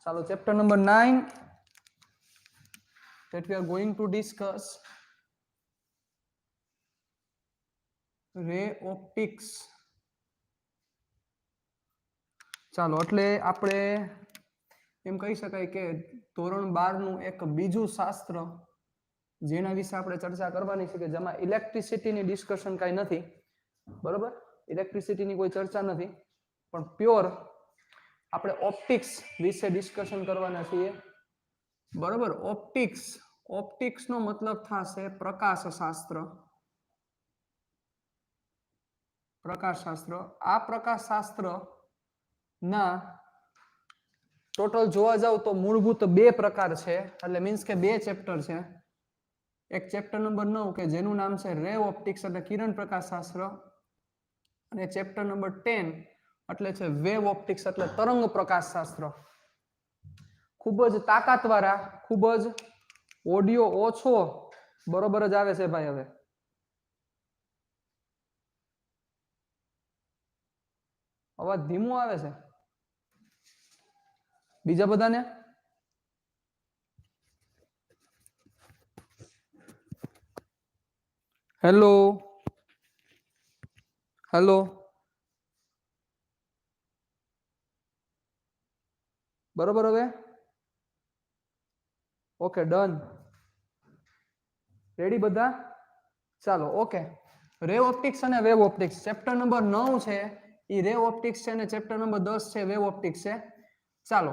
ચાલો chapter number 9 that we are going to discuss ray optics. ચાલો એટલે આપણે એમ કહી શકાય કે ધોરણ 12 નું એક બીજું શાસ્ત્ર જેના વિશે આપણે ચર્ચા કરવાની છે કે જેમાં ઇલેક્ટ્રિસિટીની ડિસ્કશન કાઈ નથી, બરોબર? ઇલેક્ટ્રિસિટીની કોઈ ચર્ચા નથી, પણ પ્યોર આપણે ઓપ્ટિક્સ વિશે ડિસ્કશન કરવાના છીએ, બરોબર? ઓપ્ટિક્સ નો મતલબ થશે પ્રકાશશાસ્ત્ર. આ પ્રકાશશાસ્ત્ર ના ટોટલ જોવા જાવ તો મૂળભૂત બે પ્રકાર છે, એટલે મીન્સ કે બે ચેપ્ટર છે. એક ચેપ્ટર નંબર 9 કે જેનું નામ છે રે ઓપ્ટિક્સ એટલે કિરણ પ્રકાશશાસ્ત્ર, અને ચેપ્ટર નંબર 10 એટલે છે વેવ ઓપ્ટિક્સ એટલે તરંગ પ્રકાશશાસ્ત્ર. ખૂબ જ તાકાતવાળા, ખૂબ જ ઓડિયો ઓછો બરોબર જ આવે છે ભાઈ. હવે અવાજ ધીમો આવે છે બીજા બધાને? હેલો હેલો, બરોબર? હવે ઓકે, ડન, રેડી બધા? ચાલો ઓકે. રે ઓપ્ટિક્સ અને વેવ ઓપ્ટિક્સ ચેપ્ટર નંબર 9 છે એ રે ઓપ્ટિક્સ છે, અને ચેપ્ટર નંબર 10 છે વેવ ઓપ્ટિક્સ છે. ચાલો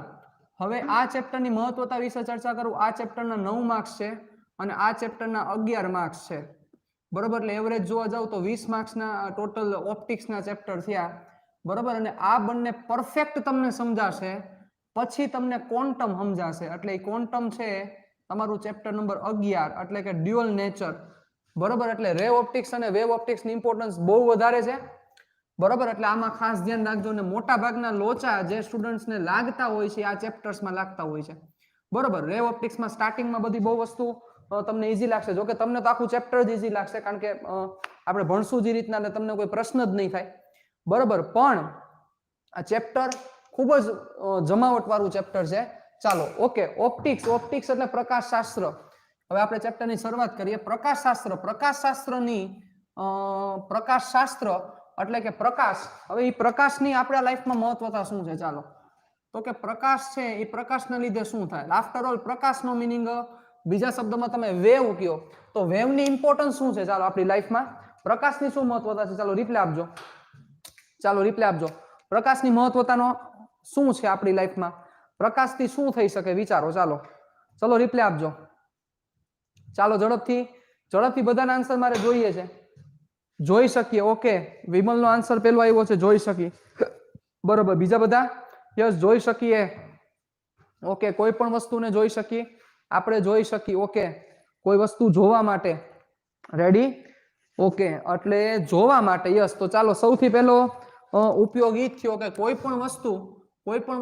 હવે આ ચેપ્ટરની મહત્વતા વિશે ચર્ચા કરું. આ ચેપ્ટરના 9 માર્ક્સ છે અને આ ચેપ્ટરના 11 માર્ક્સ છે, બરોબર? એટલે એવરેજ જોવા જાવ તો 20 માર્ક્સના ટોટલ ઓપ્ટિક્સના ચેપ્ટર થયા, બરોબર? અને આ બંને પરફેક્ટ તમને સમજાશે પછી તમને ક્વોન્ટમ સમજાશે. એટલે એ ક્વોન્ટમ છે તમારું ચેપ્ટર નંબર 11 એટલે કે ડ્યુઅલ નેચર, બરોબર? એટલે રે ઓપ્ટિક્સ અને વેવ ઓપ્ટિક્સ ની ઇમ્પોર્ટન્સ બહુ વધારે છે, બરોબર? એટલે આમાં ખાસ ધ્યાન રાખજો. ને મોટા ભાગના લોચા જે સ્ટુડન્ટ્સને લાગતા હોય છે આ ચેપ્ટર્સમાં લાગતા હોય છે, બરોબર? રે ઓપ્ટિક્સમાં સ્ટાર્ટિંગમાં બધી બહુ વસ્તુ તમને ઈઝી લાગશે, જો કે તમને તો આખું ચેપ્ટર જ ઈઝી લાગશે કારણ કે આપણે ભણશું જે રીતના એટલે તમને કોઈ પ્રશ્ન જ નહીં થાય, બરોબર? પણ આ ચેપ્ટર ખૂબ જ જમાવટ વાળું ચેપ્ટર છે. ચાલો ઓકે, ઓપ્ટિક્સ એટલે પ્રકાશશાસ્ત્ર. હવે આપણે ચેપ્ટરની શરૂઆત કરીએ. પ્રકાશશાસ્ત્ર એટલે કે પ્રકાશ. હવે એ પ્રકાશની આપણા લાઈફમાં મહત્વતા શું છે? ચાલો તો કે પ્રકાશ છે એ પ્રકાશના લીધે શું થાય? આફ્ટર ઓલ પ્રકાશનો મિનિંગ બીજા શબ્દમાં તમે વેવ કહો તો વેવની ઇમ્પોર્ટન્સ શું છે? ચાલો આપણી લાઈફમાં પ્રકાશની શું મહત્વતા છે? ચાલો રિપ્લાય આપજો. પ્રકાશની મહત્વતાનો શું છે આપણી લાઈફમાં? પ્રકાશથી શું થઈ શકે? વિચારો. ચાલો રિપ્લાય આપજો. ચાલો ઝડપથી બધાના આન્સર મારે જોઈએ છે. જોઈ શકીએ, ઓકે. વિમલનો આન્સર પેલો આવ્યો છે, જોઈ શકીએ, બરોબર. બીજા બધા યસ, જોઈ શકીએ, ઓકે. કોઈ પણ વસ્તુને જોઈ શકીએ, આપણે જોઈ શકીએ, ઓકે. કોઈ વસ્તુ જોવા માટે રેડી, ઓકે. એટલે જોવા માટે યસ. તો ચાલો સૌથી પહેલો ઉપયોગી થયો કે કોઈ પણ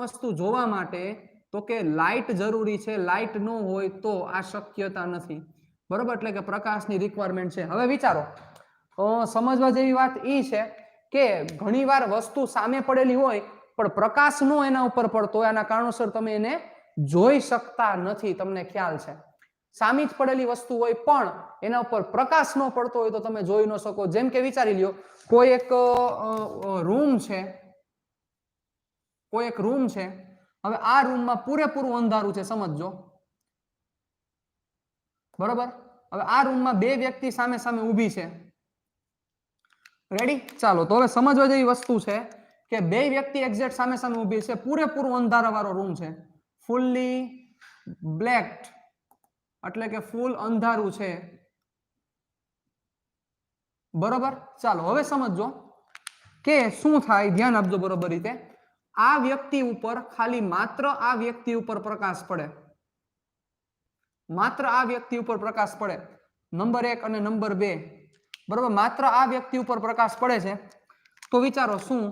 વસ્તુ જોવા માટે તો કે લાઇટ જરૂરી છે. લાઇટ ન હોય તો આ શક્યતા નથી, બરોબર? એટલે કે પ્રકાશની રિક્વાયરમેન્ટ છે. હવે વિચારો, સમજવા જેવી વાત એ છે કે ઘણીવાર વસ્તુ સામે પડેલી હોય પણ પ્રકાશ નો એના ઉપર પડતો હોય, આના કારણોસર તમે એને જોઈ શકતા નથી. તમને ખ્યાલ છે? સામી જ પડેલી વસ્તુ હોય પણ એના ઉપર પ્રકાશ ન પડતો હોય તો તમે જોઈ ન શકો. જેમ કે વિચારી લ્યો, કોઈ એક રૂમ છે. હવે આ રૂમમાં પૂરેપૂરું અંધારું છે, સમજજો, બરોબર? હવે આ રૂમમાં બે વ્યક્તિ સામે સામે ઊભી છે, રેડી? ચાલો તો હવે સમજવા જેવી વસ્તુ છે કે બે વ્યક્તિ એક્ઝેક્ટ સામે સામે ઊભી છે, પૂરેપૂરું અંધારા વાળો રૂમ છે, ફૂલ્લી બ્લેક એટલે કે ફૂલ અંધારું છે, બરોબર? ચાલો હવે સમજો કે શું થાય, ધ્યાન આપજો બરોબર રીતે. આ વ્યક્તિ ઉપર ખાલી માત્ર આ વ્યક્તિ ઉપર પ્રકાશ પડે, માત્ર આ વ્યક્તિ ઉપર પ્રકાશ પડે, નંબર 1 અને નંબર 2, બરોબર? માત્ર આ વ્યક્તિ ઉપર પ્રકાશ પડે છે. તો વિચારો, શું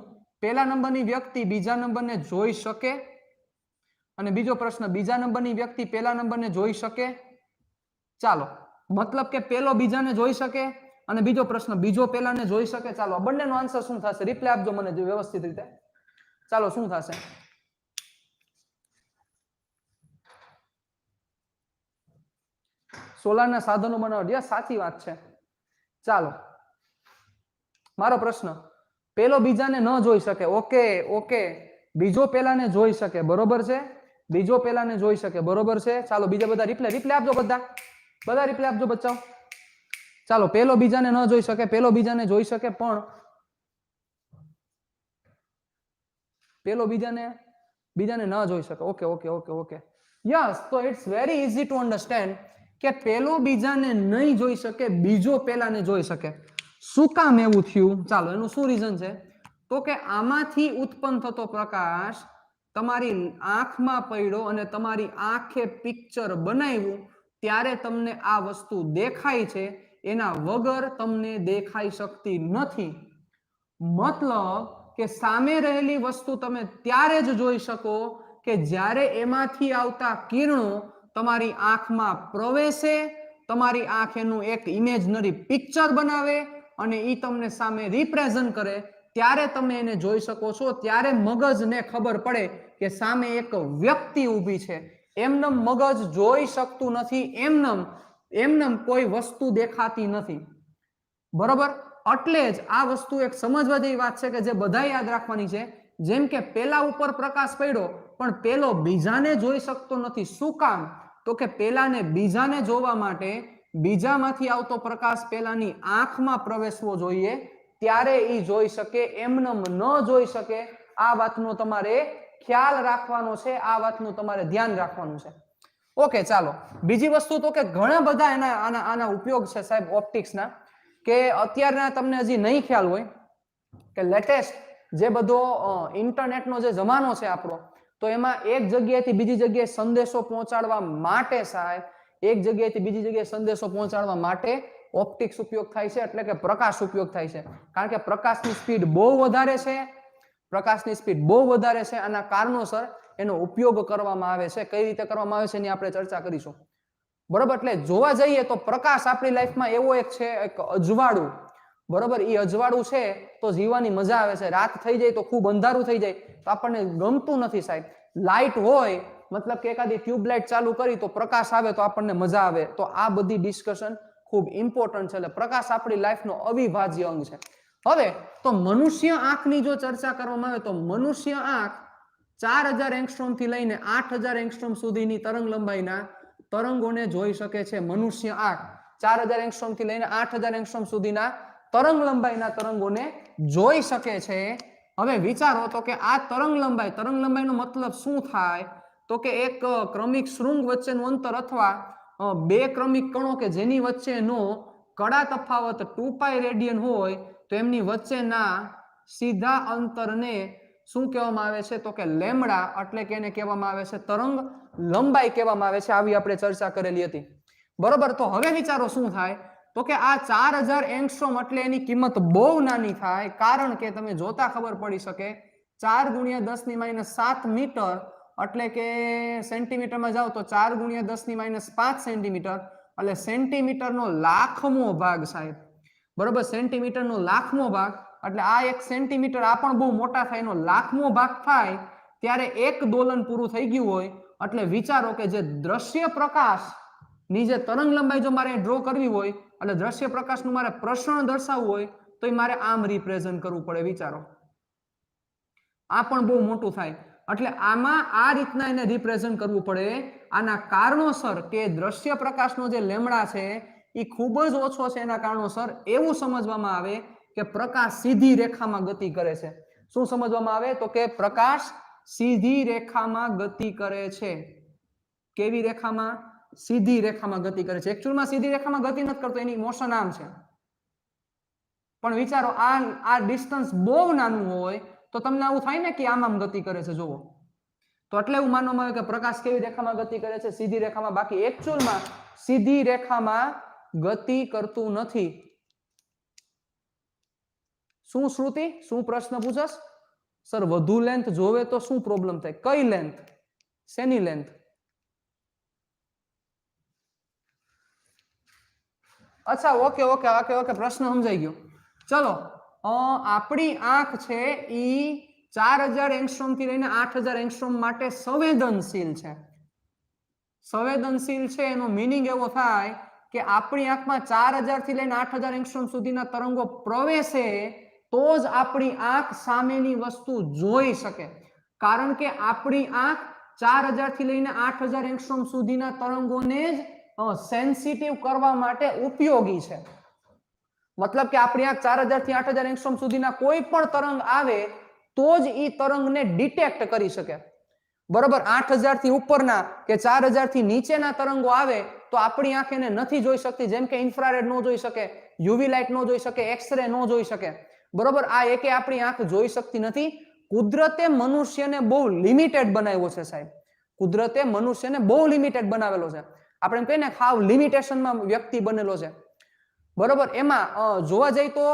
પહેલા નંબરની વ્યક્તિ બીજા નંબરને જોઈ શકે? અને બીજો પ્રશ્ન, બીજા નંબરની વ્યક્તિ પહેલા નંબરને જોઈ શકે? ચાલો, મતલબ કે પહેલો બીજાને જોઈ શકે અને બીજો પ્રશ્ન, બીજો પહેલાને જોઈ શકે. ચાલો આ બંનેનો આન્સર શું થશે? રિપ્લાય આપજો મને વ્યવસ્થિત રીતે. ચાલો શું થશે? સોલારના સાધનો બનાવવા. સાચી વાત છે. ચાલો મારો પ્રશ્ન, પેલો બીજાને ન જોઈ શકે. ઓકે ઓકે, બીજો પેલાને જોઈ શકે, બરોબર છે. બીજો પેલાને જોઈ શકે, બરોબર છે. ચાલો બીજા બધા રિપ્લે આપજો, બધા રિપ્લે આપજો બચ્ચાઓ. ચાલો પેલો બીજાને ન જોઈ શકે, પેલો બીજાને જોઈ શકે, પણ પેલો બીજાને ન જોઈ શકે. Okay okay okay okay yes. તો it's very easy to understand કે પેલો બીજાને નહીં જોઈ શકે, બીજો પેલાને જોઈ શકે. શું કામ એવું થયું? ચાલો એનું શું રીઝન છે? તો કે આમાંથી ઉત્પન્ન થતો પ્રકાશ તમારી આંખમાં પડ્યો અને તમારી આંખે પિક્ચર બનાવ્યું ત્યારે તમને આ વસ્તુ દેખાય છે, એના વગર તમને દેખાઈ શકતી નથી. મતલબ કે સામે રહેલી વસ્તુ તમે ત્યારે જ જોઈ શકો કે જ્યારે એમાંથી આવતા કિરણો તમારી આંખમાં પ્રવેશે, તમારી આંખ એનું એક ઇમેજનરી પિક્ચર બનાવે અને એ તમને સામે રિપ્રેઝન્ટ કરે, ત્યારે તમે એને જોઈ શકો છો. ત્યારે મગજને ખબર પડે કે સામે એક વ્યક્તિ ઊભી છે. એમનેમ મગજ જોઈ શકતું નથી, એમનેમ કોઈ વસ્તુ દેખાતી નથી, બરોબર. એટલે જ આ વસ્તુ એક સમજવા જેવી વાત છે કે જે બધા યાદ રાખવાની છે. જેમ કે પેલા ઉપર પ્રકાશ પડ્યો પણ પેલો બીજાને જોઈ શકતો નથી. શું કામ? તો કે પેલાને બીજાને જોવા માટે બીજામાંથી આવતો પ્રકાશ પેલાની આંખમાં પ્રવેશવો જોઈએ, ત્યારે એ જોઈ શકે, એમનેમ ન જોઈ શકે. આ વાતનો તમારે ખ્યાલ રાખવાનો છે, આ વાતનું તમારે ધ્યાન રાખવાનું છે. ઓકે ચાલો બીજી વસ્તુ, તો કે ઘણા બધા આના ઉપયોગ છે સાહેબ ઓપ્ટિક્સના, કે અત્યારના તમને હજી નહીં ખ્યાલ હોય કે લેટેસ્ટ જે બધો ઇન્ટરનેટનો જે જમાનો છે આપણો, તો એમાં એક જગ્યાએથી બીજી જગ્યાએ સંદેશો પહોંચાડવા માટે સાહેબ, એક જગ્યાએથી બીજી જગ્યાએ સંદેશો પહોંચાડવા માટે ઓપ્ટિક્સ ઉપયોગ થાય છે, એટલે કે પ્રકાશ ઉપયોગ થાય છે. કારણ કે પ્રકાશની સ્પીડ બહુ વધારે છે, પ્રકાશની સ્પીડ બહુ વધારે છે. આના કારણોસર એનો ઉપયોગ કરવામાં આવે છે. કઈ રીતે કરવામાં આવે છે એની આપણે ચર્ચા કરીશું, બરોબર. એટલે જોવા જઈએ તો પ્રકાશ આપણી લાઈફમાં એવો એક છે, એક અજવાળું, બરોબર. એ અજવાળું છે તો જીવવાની મજા આવે છે. રાત થઈ જાય તો ખૂબ અંધારું થઈ જાય તો આપણને ગમતું નથી સાહેબ. લાઇટ હોય, મતલબ કે એકાદી ટ્યુબલાઇટ ચાલુ કરી તો પ્રકાશ આવે તો આપણને મજા આવે. તો આ બધી ડિસ્કશન ખૂબ ઇમ્પોર્ટન્ટ છે. એટલે પ્રકાશ આપણી લાઈફનો અવિભાજ્ય અંગ છે. હવે તો મનુષ્ય આંખની જો ચર્ચા કરવામાં આવે તો મનુષ્ય આંખ 4000 એંગસ્ટ્રોમ થી લઈને 8000 એંગસ્ટ્રોમ સુધીની તરંગ લંબાઈના તરંગોને જોઈ શકે છે. મનુષ્ય આંખ 4000 એંગસ્ટ્રોમ થી લઈને 8000 એંગસ્ટ્રોમ સુધીના તરંગ લંબાઈના તરંગોને જોઈ શકે છે. હવે વિચારો તો કે આ તરંગ લંબાઈનો મતલબ શું થાય? તો કે એક ક્રમિક શૃંગ વચ્ચેનું અંતર અથવા બે ક્રમિક કણો કે જેની વચ્ચેનો કડા તફાવત 2π રેડિયન હોય તો એમની વચ્ચેના સીધા અંતરને શું કહેવામાં આવે છે? તો કે લેમ્ડા, એટલે કે એને કહેવામાં આવે છે તરંગ લંબાઈ કહેવામાં આવે છે. આવી આપણે ચર્ચા કરેલી હતી, બરોબર. તો હવે વિચારો શું થાય? તો કે આ 4000 એંગસ્ટ્રોમ એટલે એની કિંમત બહુ નાની થાય, કારણ કે તમે જોતા ખબર પડી શકે 4 × 10⁻7 મીટર, એટલે કે સેન્ટીમીટરમાં જાઓ તો 4 × 10⁻5 સેન્ટીમીટર, એટલે સેન્ટીમીટરનો લાખમો ભાગ સાહેબ, બરોબર. સેન્ટીમીટરનો લાખમો ભાગ, એટલે આ 1 સેન્ટીમીટર આ પણ બહુ મોટા થાય, એનો લાખમો ભાગ થાય ત્યારે એક દોલન પૂરું થઈ ગયું હોય. એટલે વિચારો કે જે દ્રશ્ય પ્રકાશ ની જે તરંગ લંબાઈ જો મારે ડ્રો કરવી હોય, એટલે દ્રશ્ય પ્રકાશનું મારે પ્રસરણ દર્શાવવું હોય તો એ મારે આમ રિપ્રેઝન્ટ કરવું પડે. વિચારો આ પણ બહુ મોટું થાય, એટલે આમાં આ રીતના એને રિપ્રેઝન્ટ કરવું પડે. આના કારણોસર કે દ્રશ્ય પ્રકાશનો જે લેમ્ડા છે એ ખૂબ જ ઓછો છે, એના કારણોસર એવું સમજવામાં આવે કે પ્રકાશ સીધી રેખામાં ગતિ કરે છે. શું સમજવામાં આવે? તો કે પ્રકાશ સીધી રેખામાં ગતિ કરે છે. કેવી રેખામાં? સીધી રેખામાં ગતિ કરે છે. એકચ્યુઅલમાં સીધી રેખામાં ગતિ નથી કરતો, એની મોશન આમ છે. પણ વિચારો આ ડિસ્ટન્સ બહુ નાનું હોય તો તમને આવું થાય ને કે આમ ગતિ કરે છે, જોવો. તો એટલે એવું માનવામાં આવે કે પ્રકાશ કેવી રેખામાં ગતિ કરે છે? સીધી રેખામાં. બાકી એકચ્યુઅલમાં સીધી રેખામાં ગતિ કરતું નથી. શું શ્રુતિ, શું પ્રશ્ન પૂછસ? સર વધુ લેન્થ જોવે તો શું પ્રોબ્લેમ થાય? કઈ લેન્થ? શેની લેન્થ? અચ્છા ઓકે પ્રશ્ન સમજાઈ ગયો. ચલો આપણી આંખ છે ઈ 4000 એંગસ્ટ્રોમ થી લઈને 8000 એંગસ્ટ્રોમ માટે સંવેદનશીલ છે. સંવેદનશીલ છે એનો મીનિંગ એવો થાય કે આપણી આંખમાં 4000 થી લઈને 8000 એંગસ્ટ્રોમ સુધીના તરંગો પ્રવેશે તો જ આપણી આંખ સામેની વસ્તુ જોઈ શકે, કારણ કે આપણી આંખ 4000 થી લઈને 8000 એંગસ્ટ્રોમ સુધીના તરંગોને જ સેન્સિટિવ કરવા માટે ઉપયોગી છે. મતલબ કે આપણી આંખ 4000 થી 8000 એંગસ્ટ્રોમ સુધીના કોઈ પણ તરંગ આવે તો જ એ તરંગને ડિટેક્ટ કરી શકે. બરોબર, 8000 થી ઉપરના કે 4000 થી નીચેના તરંગો આવે તો આપણી આંખ એને નથી જોઈ શકતી, જેમ કે ઇન્ફ્રારેડ નો જોઈ શકે, યુવી લાઇટ નો જોઈ શકે, એક્સરે નો જોઈ શકે. બરોબર, આ એકે આપણી આંખ જોઈ શકતી નથી. કુદરતે મનુષ્યને બહુ લિમિટેડ બનાવ્યો છે સાહેબ. કુદરતે મનુષ્યને બહુ લિમિટેડ બનાવેલો છે. આપણે એમ કહીએ ને ખાવ લિમિટેશનમાં વ્યક્તિ બનેલો છે. બરોબર, એમાં જોવા જઈએ તો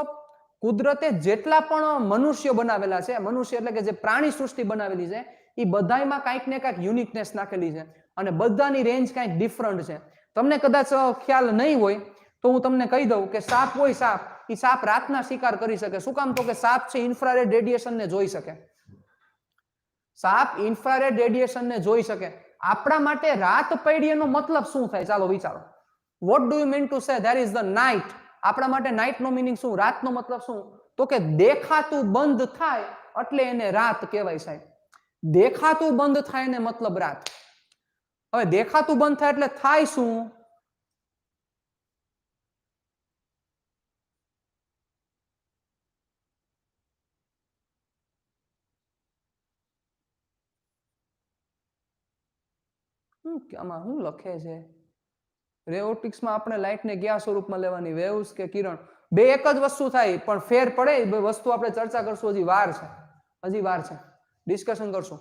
કુદરતે જેટલા પણ મનુષ્ય બનાવેલા છે, મનુષ્ય એટલે કે જે પ્રાણી સૃષ્ટિ બનાવેલી છે, એ બધામાં કાંઈક ને કાંઈક યુનિકનેસ નાખેલી છે અને બધાની રેન્જ કાંઈક ડિફરન્ટ છે. તમને કદાચ ખ્યાલ નહીં હોય તો હું તમને કહી દઉં કે સાપ હોય, સાપ, એ સાપ રાતના શિકાર કરી શકે. શું કામ? તો કે સાપ છે ઇન્ફ્રારેડ રેડિયેશનને જોઈ શકે. સાપ ઇન્ફ્રારેડ રેડિયેશનને જોઈ શકે. આપણા માટે રાત પડી એનો મતલબ શું થાય? ચાલો વિચારો. Vote do you mean to say there is the night? આપણા માટે નાઇટ નો મીનિંગ શું? રાતનો મતલબ શું? તો કે દેખાતું બંધ થાય એટલે એને રાત કહેવાય સાહેબ. દેખાતું બંધ થાય ને મતલબ રાત. હવે દેખાતું બંધ થાય એટલે થાય શું? આમાં શું લખે છે? રે ઓપ્ટિક્સમાં આપણે લાઇટને કયા સ્વરૂપમાં લેવાની, વેવ્સ કે કિરણ? બે એક જ વસ્તુ થાય, પણ ફેર પડે બે વસ્તુ આપણે ચર્ચા કરશું. હજી વાર છે, હજી વાર છે, ડિસ્કશન કરશું.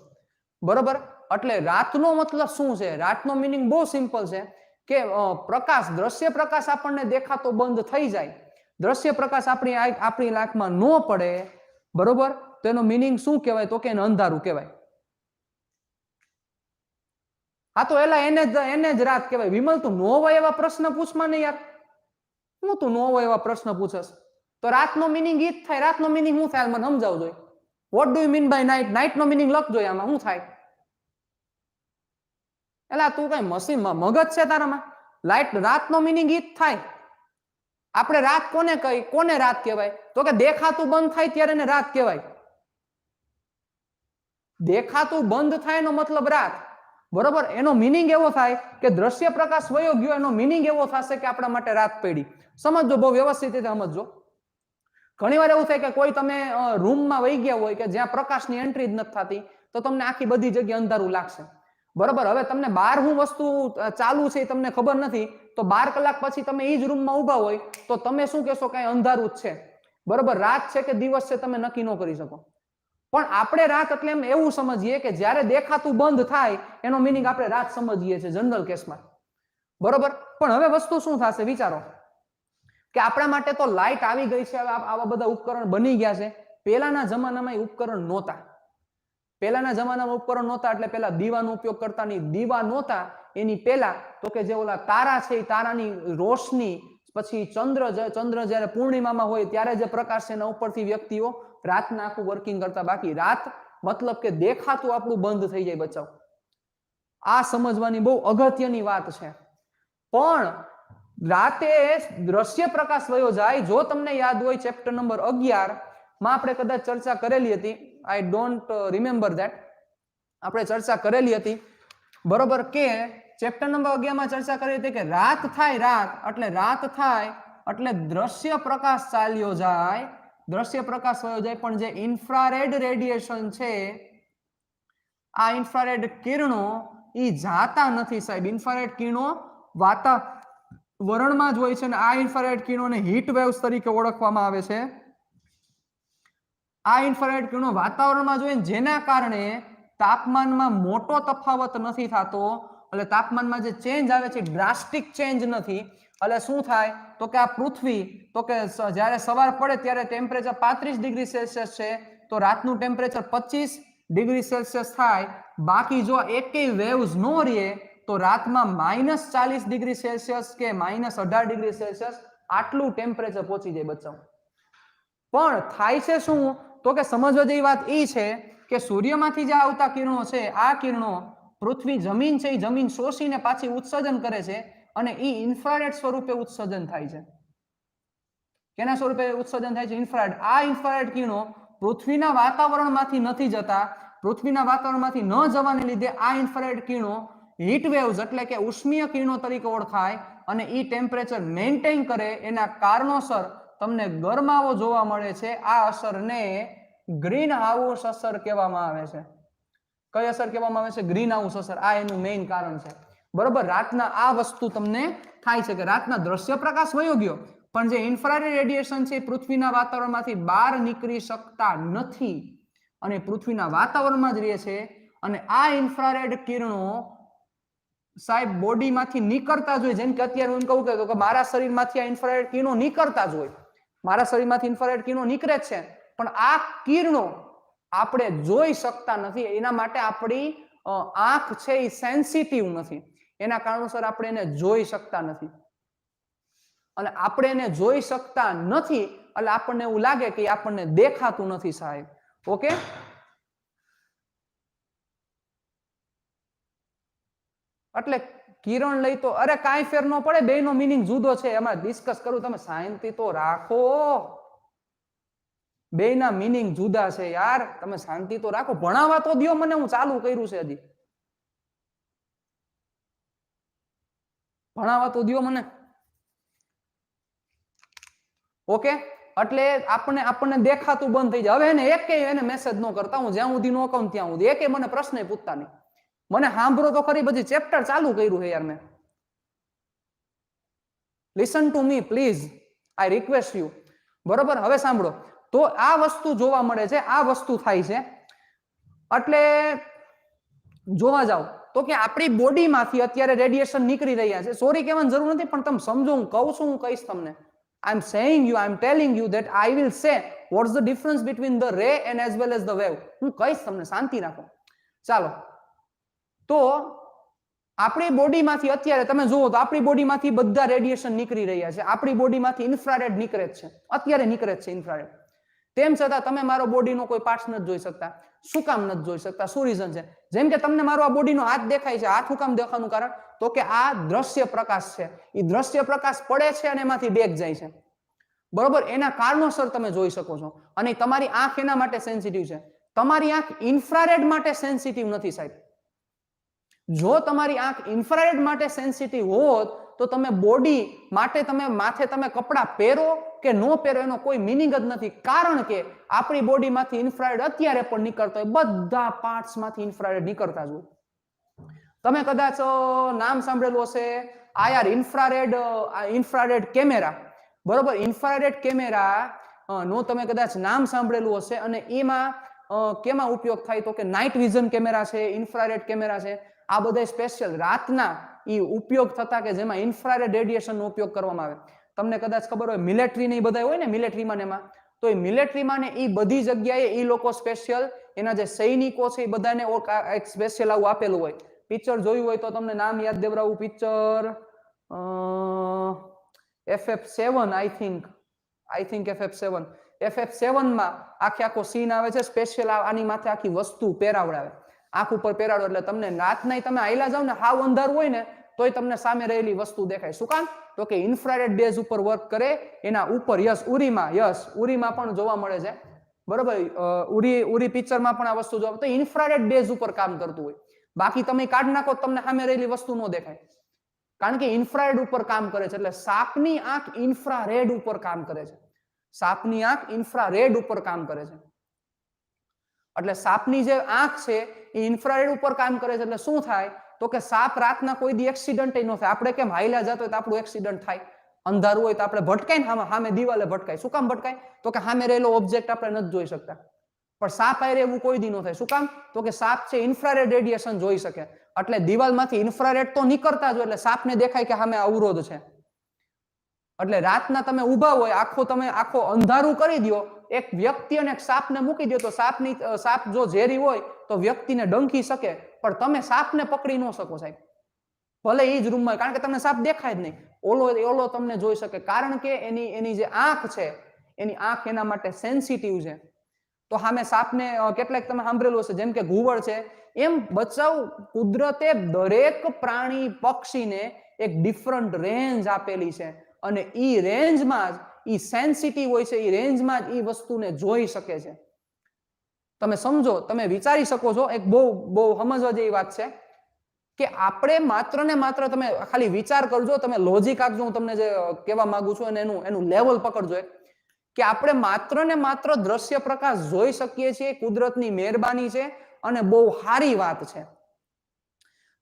બરોબર, એટલે રાતનો મતલબ શું છે? રાતનો મીનિંગ બહુ સિમ્પલ છે કે પ્રકાશ, દ્રશ્ય પ્રકાશ આપણને દેખાતો બંધ થઈ જાય, દ્રશ્ય પ્રકાશ આપણી આંખમાં ન પડે. બરોબર, તો એનો મીનિંગ શું કહેવાય? તો કે એને અંધારું કહેવાય. હા, તો એલા એને જ રાત કહેવાય. વિમલ, તું નો હોય એવા પ્રશ્ન પૂછમાં નહીં યાર. હું તું નો હોય એવા પ્રશ્ન પૂછસ? તો રાતનો મીનિંગ ઈ જ થાય. રાતનો મીનિંગ શું થાય મને સમજાવજો. What do you mean by night? Night નો મીનિંગ લખજો આમાં. શું થાય? એલા તું કઈ મશીન મગજ છે તારામાં? લાઇટ, રાતનો મીનિંગ ઈ જ થાય. આપણે રાત કોને કહી? કોને રાત કહેવાય? તો કે દેખાતું બંધ થાય ત્યારે એને રાત કહેવાય. દેખાતું બંધ થાય એનો મતલબ રાત. બરોબર, એનો મીનિંગ એવો થાય કે દ્રશ્ય પ્રકાશ વયો ગયો, એનો મીનિંગ એવો થશે કે આપણા માટે રાત પડી. સમજો, બહુ વ્યવસ્થિત રીતે સમજો. ઘણી વાર એવું થાય કે કોઈ તમે રૂમમાં વહી ગયા હોય કે જ્યાં પ્રકાશની એન્ટ્રી જ નથી થતી, તો તમને આખી બધી જગ્યા અંધારું લાગશે. બરોબર, હવે તમને બહાર હું વસ્તુ ચાલુ છે તમને ખબર નથી, તો 12 કલાક પછી તમે એ જ રૂમમાં ઊભા હોય તો તમે શું કહેશો? કઈ અંધારું જ છે. બરોબર, રાત છે કે દિવસ છે તમે નક્કી ન કરી શકો. પણ આપણે રાત એટલે એમ એવું સમજીએ કે જ્યારે દેખાતું બંધ થાય એનો મીનિંગ આપણે રાત સમજીએ છીએ જનરલ કેસમાં. બરોબર, પણ હવે વસ્તુ શું થશે વિચારો કે આપણા માટે તો લાઇટ આવી ગઈ છે, આવા બધા ઉપકરણ બની ગયા છે. પહેલાના જમાનામાં એ ઉપકરણ નહોતા. પહેલાના જમાનામાં ઉપકરણ નહોતા એટલે પહેલા દીવાનો ઉપયોગ કરતા નહીં. દીવા નહોતા એની પહેલા તો કે જે ઓલા તારા છે એ તારાની રોશની, પછી ચંદ્ર જ્યારે પૂર્ણિમામાં હોય ત્યારે જે પ્રકાશ છે એના ઉપરથી વ્યક્તિઓ રાતના આખું વર્કિંગ કરતા. બાકી રાત મતલબ કે દેખાતું આપણું બંધ થઈ જાય. બચાવ, આ સમજવાની બહુ અગત્યની વાત છે. પણ રાતે દ્રશ્ય પ્રકાશ વયો જાય. જો તમને યાદ હોય ચેપ્ટર નંબર 11 માં આપણે કદાચ ચર્ચા કરેલી હતી, આઈ ડોન્ટ રિમેમ્બર ધેટ, આપણે ચર્ચા કરેલી હતી. બરોબર, કે ચેપ્ટર નંબર 11 માં ચર્ચા કરી હતી કે રાત થાય, રાત થાય એટલે દ્રશ્ય પ્રકાશ ચાલ્યો જાય, દ્રશ્ય પ્રકાશ વયો જાય. પણ જે ઇન્ફ્રારેડ રેડિયેશન છે, આ ઇન્ફ્રારેડ કિરણો એ જાતા નથી સાહેબ. ઇન્ફ્રારેડ કિરણો વાતાવરણમાં જ હોય છે અને આ ઇન્ફ્રારેડ કિરણોને હીટ વેવ્સ તરીકે ઓળખવામાં આવે છે. આ ઇન્ફ્રારેડ કિરણો વાતાવરણમાં જોઈએ જેના કારણે તાપમાનમાં મોટો તફાવત નથી થતો. એટલે તાપમાનમાં જે ચેન્જ આવે છે ડ્રાસ્ટિક ચેન્જ નથી. એટલે શું થાય તો કે આ પૃથ્વી, તો કે જ્યારે સવાર પડે ત્યારે ટેમ્પરેચર 35 ડિગ્રી સેલ્સિયસ છે, તો રાતનું ટેમ્પરેચર 25 ડિગ્રી સેલ્સિયસ થાય. બાકી જો એકેય વેવ્સ નો રહે તો રાતમાં -40 ડિગ્રી સેલ્સિયસ કે -18 ડિગ્રી સેલ્સિયસ આટલું ટેમ્પરેચર પહોંચી જાય બચ્ચાઓ. પણ થાય છે શું તો કે સમજવા જેવી વાત એ છે કે સૂર્યમાંથી જે આવતા કિરણો છે, આ કિરણો પૃથ્વી જમીન છે એ જમીન શોષીને પાછી ઉત્સર્જન કરે છે. અને ઈ ઇન્ફ્રારેડ સ્વરૂપે ઉત્સર્જન થાય છે. કેના સ્વરૂપે ઉત્સર્જન થાય છે? ઇન્ફ્રારેડ. આ ઇન્ફ્રારેડ કિરણો પૃથ્વીના વાતાવરણમાંથી નથી જતા. પૃથ્વીના વાતાવરણમાંથી ન જવાને લીધે આ ઇન્ફ્રારેડ કિરણો હીટ વેવ્સ એટલે કે ઉષ્મીય કિરણો તરીકે ઓળખાય અને ઈ ટેમ્પરેચર મેન્ટેન કરે. એના કારણોસર તમને ગરમાવો જોવા મળે છે. આ અસરને ગ્રીન હાઉસ અસર કહેવામાં આવે છે. કઈ અસર કહેવામાં આવે છે? ગ્રીન હાઉસ અસર. આ એનું મેઇન કારણ છે. બરોબર. રાતના આ વસ્તુ તમને થાય છે કે રાતના દ્રશ્ય પ્રકાશ વયો ગયો, પણ જે ઇન્ફ્રારેડ રેડિયેશન છે પૃથ્વીના વાતાવરણમાંથી બહાર નીકળી શકતા નથી અને પૃથ્વીના વાતાવરણમાં જ રહે છે. અને આ ઇન્ફ્રારેડ કિરણો સાહેબ બોડીમાંથી નીકળતા જ હોય. જેમ કે અત્યારે હું કહું કે મારા શરીરમાંથી આ ઇન્ફ્રારેડ કિરણો નીકળતા જ હોય. મારા શરીરમાંથી ઇન્ફ્રારેડ કિરણો નીકળે જ છે, પણ આ કિરણો આપણે જોઈ શકતા નથી. એના માટે આપણી આંખ છે એ સેન્સિટિવ નથી. એના કારણોસર આપણે એને જોઈ શકતા નથી. અને આપણે એને જોઈ શકતા નથી એટલે આપણને એવું લાગે કે આપણને દેખાતું નથી સાહેબ. ઓકે, એટલે કિરણ લઈ તો અરે કાંઈ ફેર ન પડે, બેયનો મીનિંગ જુદો છે. એમાં ડિસ્કસ કરું, તમે શાંતિ તો રાખો. બેયના મીનિંગ જુદા છે યાર, તમે શાંતિ તો રાખો. ભણાવવા તો દો મને, હું ચાલુ કર્યું છે હજી. ભણાવવા તો દો મને. ઓકે, એટલે આપણને દેખાતું બંધ થઈ જાય. હવે એને એક એને મેસેજ ન કરતા, હું જ્યાં સુધી ન કહું ત્યાં સુધી એકે મને પ્રશ્ન પૂછતા નહીં. મને સાંભળો તો ખરી, પછી ચેપ્ટર ચાલુ કર્યું છે યાર મેં. Listen to me please, I request you. બરોબર, હવે સાંભળો. તો આ વસ્તુ જોવા મળે છે, આ વસ્તુ થાય છે. એટલે જોવા જાવ તો કે આપણી બોડીમાંથી અત્યારે રેડિયેશન નીકળી રહ્યા છે. સોરી કહેવાની જરૂર નથી, પણ તમે સમજો, હું કહું છું, હું કહીશ તમને. I'm saying you, I'm telling you that I will say what's the difference between the ray and as well as the wave. હું કહીશ તમને, શાંતિ રાખો. ચાલો, તો આપણી બોડીમાંથી અત્યારે તમે જુઓ તો આપણી બોડીમાંથી બધા રેડિયેશન નીકળી રહ્યા છે. આપણી બોડીમાંથી ઇન્ફ્રારેડ નીકળે જ છે, અત્યારે નીકળે જ છે ઇન્ફ્રારેડ. તેમ છતાં તમે મારો બોડીનો કોઈ પાર્ટ નથી જોઈ શકતા. શું કામ નથી જોઈ શકતા? શું રીઝન છે? જેમ કે તમને મારો આ બોડીનો હાથ દેખાય છે, હાથ શું કામ દેખાવાનું કારણ? તો કે આ દ્રશ્ય પ્રકાશ છે. એ દ્રશ્ય પ્રકાશ પડે છે અને એમાંથી બેક જાય છે. બરોબર, એના કારણોસર તમે જોઈ શકો છો. અને તમારી આંખ એના માટે સેન્સિટિવ છે. તમારી આંખ ઇન્ફ્રારેડ માટે સેન્સિટિવ નથી સાહેબ. જો તમારી આંખ ઇન્ફ્રારેડ માટે સેન્સિટિવ હોત તો તમે બોડી માટે તમે માથે તમે કપડા પહેરો કે ન પહેરો એનો કોઈ મિનિંગ જ નથી. કારણ કે આપણી બોડીમાંથી ઇન્ફ્રારેડ અત્યારે પણ નીકળતો હોય, બધા પાર્ટ્સમાંથી ઇન્ફ્રારેડ નીકળતા જ હોય. તમે કદાચ નામ સાંભળેલું હશે આ યાર ઇન્ફ્રારેડ કેમેરા. બરોબર, ઇન્ફ્રારેડ કેમેરા નો તમે કદાચ નામ સાંભળેલું હશે. અને એમાં કેમાં ઉપયોગ થાય તો કે નાઇટ વિઝન કેમેરા છે, ઇન્ફ્રારેડ કેમેરા છે. આ બધા સ્પેશિયલ રાતના એ ઉપયોગ થતા કે જેમાં ઇન્ફ્રારેડ રેડિયેશનનો ઉપયોગ કરવામાં આવે. તમને કદાચ ખબર હોય મિલિટરી ને બધા હોય ને, મિલિટરીમાં એમાં તો એ મિલિટરીમાં ને એ બધી જગ્યાએ એ લોકો સ્પેશિયલ એના જે સૈનિકો છે એ બધાને એક સ્પેશિયલ આવું આપેલું હોય. પિક્ચર જોયું હોય તો તમને નામ યાદ દેવરાવું. Picture FF7 I think FF7. FF7 માં આખો સીન આવે છે સ્પેશિયલ. આની માથે આખી વસ્તુ પહેરાવડાવે, આંખ ઉપર પહેરાડો એટલે તમને રાતના તમે આયલા જાવ ને હાવ અંધારું હોય ને તોય તમને સામે રહેલી વસ્તુ દેખાય. શું કામ? તો કે ઇન્ફ્રારેડ બેઝ ઉપર વર્ક કરે. એના ઉપર ઉરીમાં પણ જોવા મળે છે. બરોબર, ઉરી પિક્ચરમાં પણ આ વસ્તુ જોવા, તો ઇન્ફ્રારેડ બેઝ ઉપર કામ કરતું હોય. બાકી તમે કાઢ નાખો તમને સામે રહેલી વસ્તુ ન દેખાય, કારણ કે ઇન્ફ્રારેડ ઉપર કામ કરે છે. એટલે સાપની આંખ ઇન્ફ્રારેડ ઉપર કામ કરે છે. સાપની આંખ ઇન્ફ્રારેડ ઉપર કામ કરે છે. એટલે સાપની જે આંખ છે એ ઇન્ફ્રારેડ ઉપર કામ કરે છે. એટલે શું થાય તો કે સાપ રાતના કોઈ દી એક્સિડન્ટ ન થાય. આપણે કેમ હાઈલા જતો હોય તો આપણું એક્સિડન્ટ થાય, અંધારું હોય તો આપણે ભટકાય ને, સામે દિવાલે ભટકાય. શું કામ ભટકાય? તો કે સામે રહેલો ઓબ્જેક્ટ આપણે નથી જોઈ શકતા. પણ સાપ આયરે એવું કોઈ દી ન થાય. શું કામ? તો કે સાપ છે ઇન્ફ્રારેડ રેડિયેશન જોઈ શકે. એટલે દિવાલમાંથી ઇન્ફ્રારેડ તો નીકળતા જ હોય, એટલે સાપને દેખાય કે સામે અવરોધ છે. એટલે રાતના તમે ઊભા હોય, આખો અંધારું કરી દો, એક વ્યક્તિ અને એક સાપને મૂકી દો તો સાપ જો ઝેરી હોય તો વ્યક્તિને ડંખી શકે, પણ તમે સાપને પકડી ન શકો સાહેબ, ભલે એ જ રૂમમાં, કારણ કે તમને સાપ દેખાય જ નહીં. ઓલો તમને જોઈ શકે, કારણ કે એની જે આંખ છે એની આંખ એના માટે સેન્સિટિવ છે. તો સામે સાપને કેટલાક તમે સાંભળેલું હશે, જેમ કે ઘુવડ છે, એમ બચાવ કુદરતે દરેક પ્રાણી પક્ષીને એક ડિફરન્ટ રેન્જ આપેલી છે અને ઈ રેન્જમાં જ ઈ સેન્સિટિવ હોય છે, ઈ રેન્જમાં જ ઈ વસ્તુને જોઈ શકે છે. તમે સમજો, તમે વિચારી શકો છો, એક બહુ બહુ સમજવા જેવી વાત છે કે આપણે માત્ર ને માત્ર, તમે ખાલી વિચાર કરજો, તમે લોજિક આપજો, હું તમને જે કહેવા માંગુ છું અને એનું લેવલ પકડજો, કે આપણે માત્ર ને માત્ર દ્રશ્ય પ્રકાશ જોઈ શકીએ છીએ, કુદરતની મહેરબાની છે અને બહુ સારી વાત છે.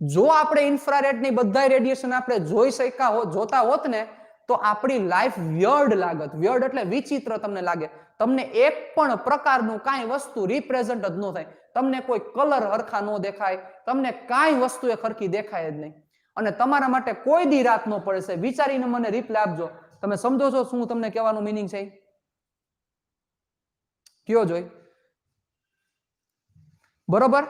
જો આપણે ઇન્ફ્રારેડની બધા રેડિયેશન આપણે જોઈ શક્યા હોત, જોતા હોત ને, તો આપણી લાઈફ વ્યર્ડ લાગત. વ્યર્ડ એટલે વિચિત્ર તમને લાગે. તમને એક પણ પ્રકારનું કાંઈ વસ્તુ રિપ્રેઝન્ટ જ ન થાય. તમને કોઈ કલર હરખા ન દેખાય, તમને કાંઈ વસ્તુ એ હરખી દેખાય જ નહીં. અને તમારા માટે કોઈ દી રાત ન પડે છે. વિચારીને મને રિપ્લાય આપજો. તમે સમજો છો શું તમને કહેવાનું મિનિંગ છે? કયો જોઈ. બરોબર?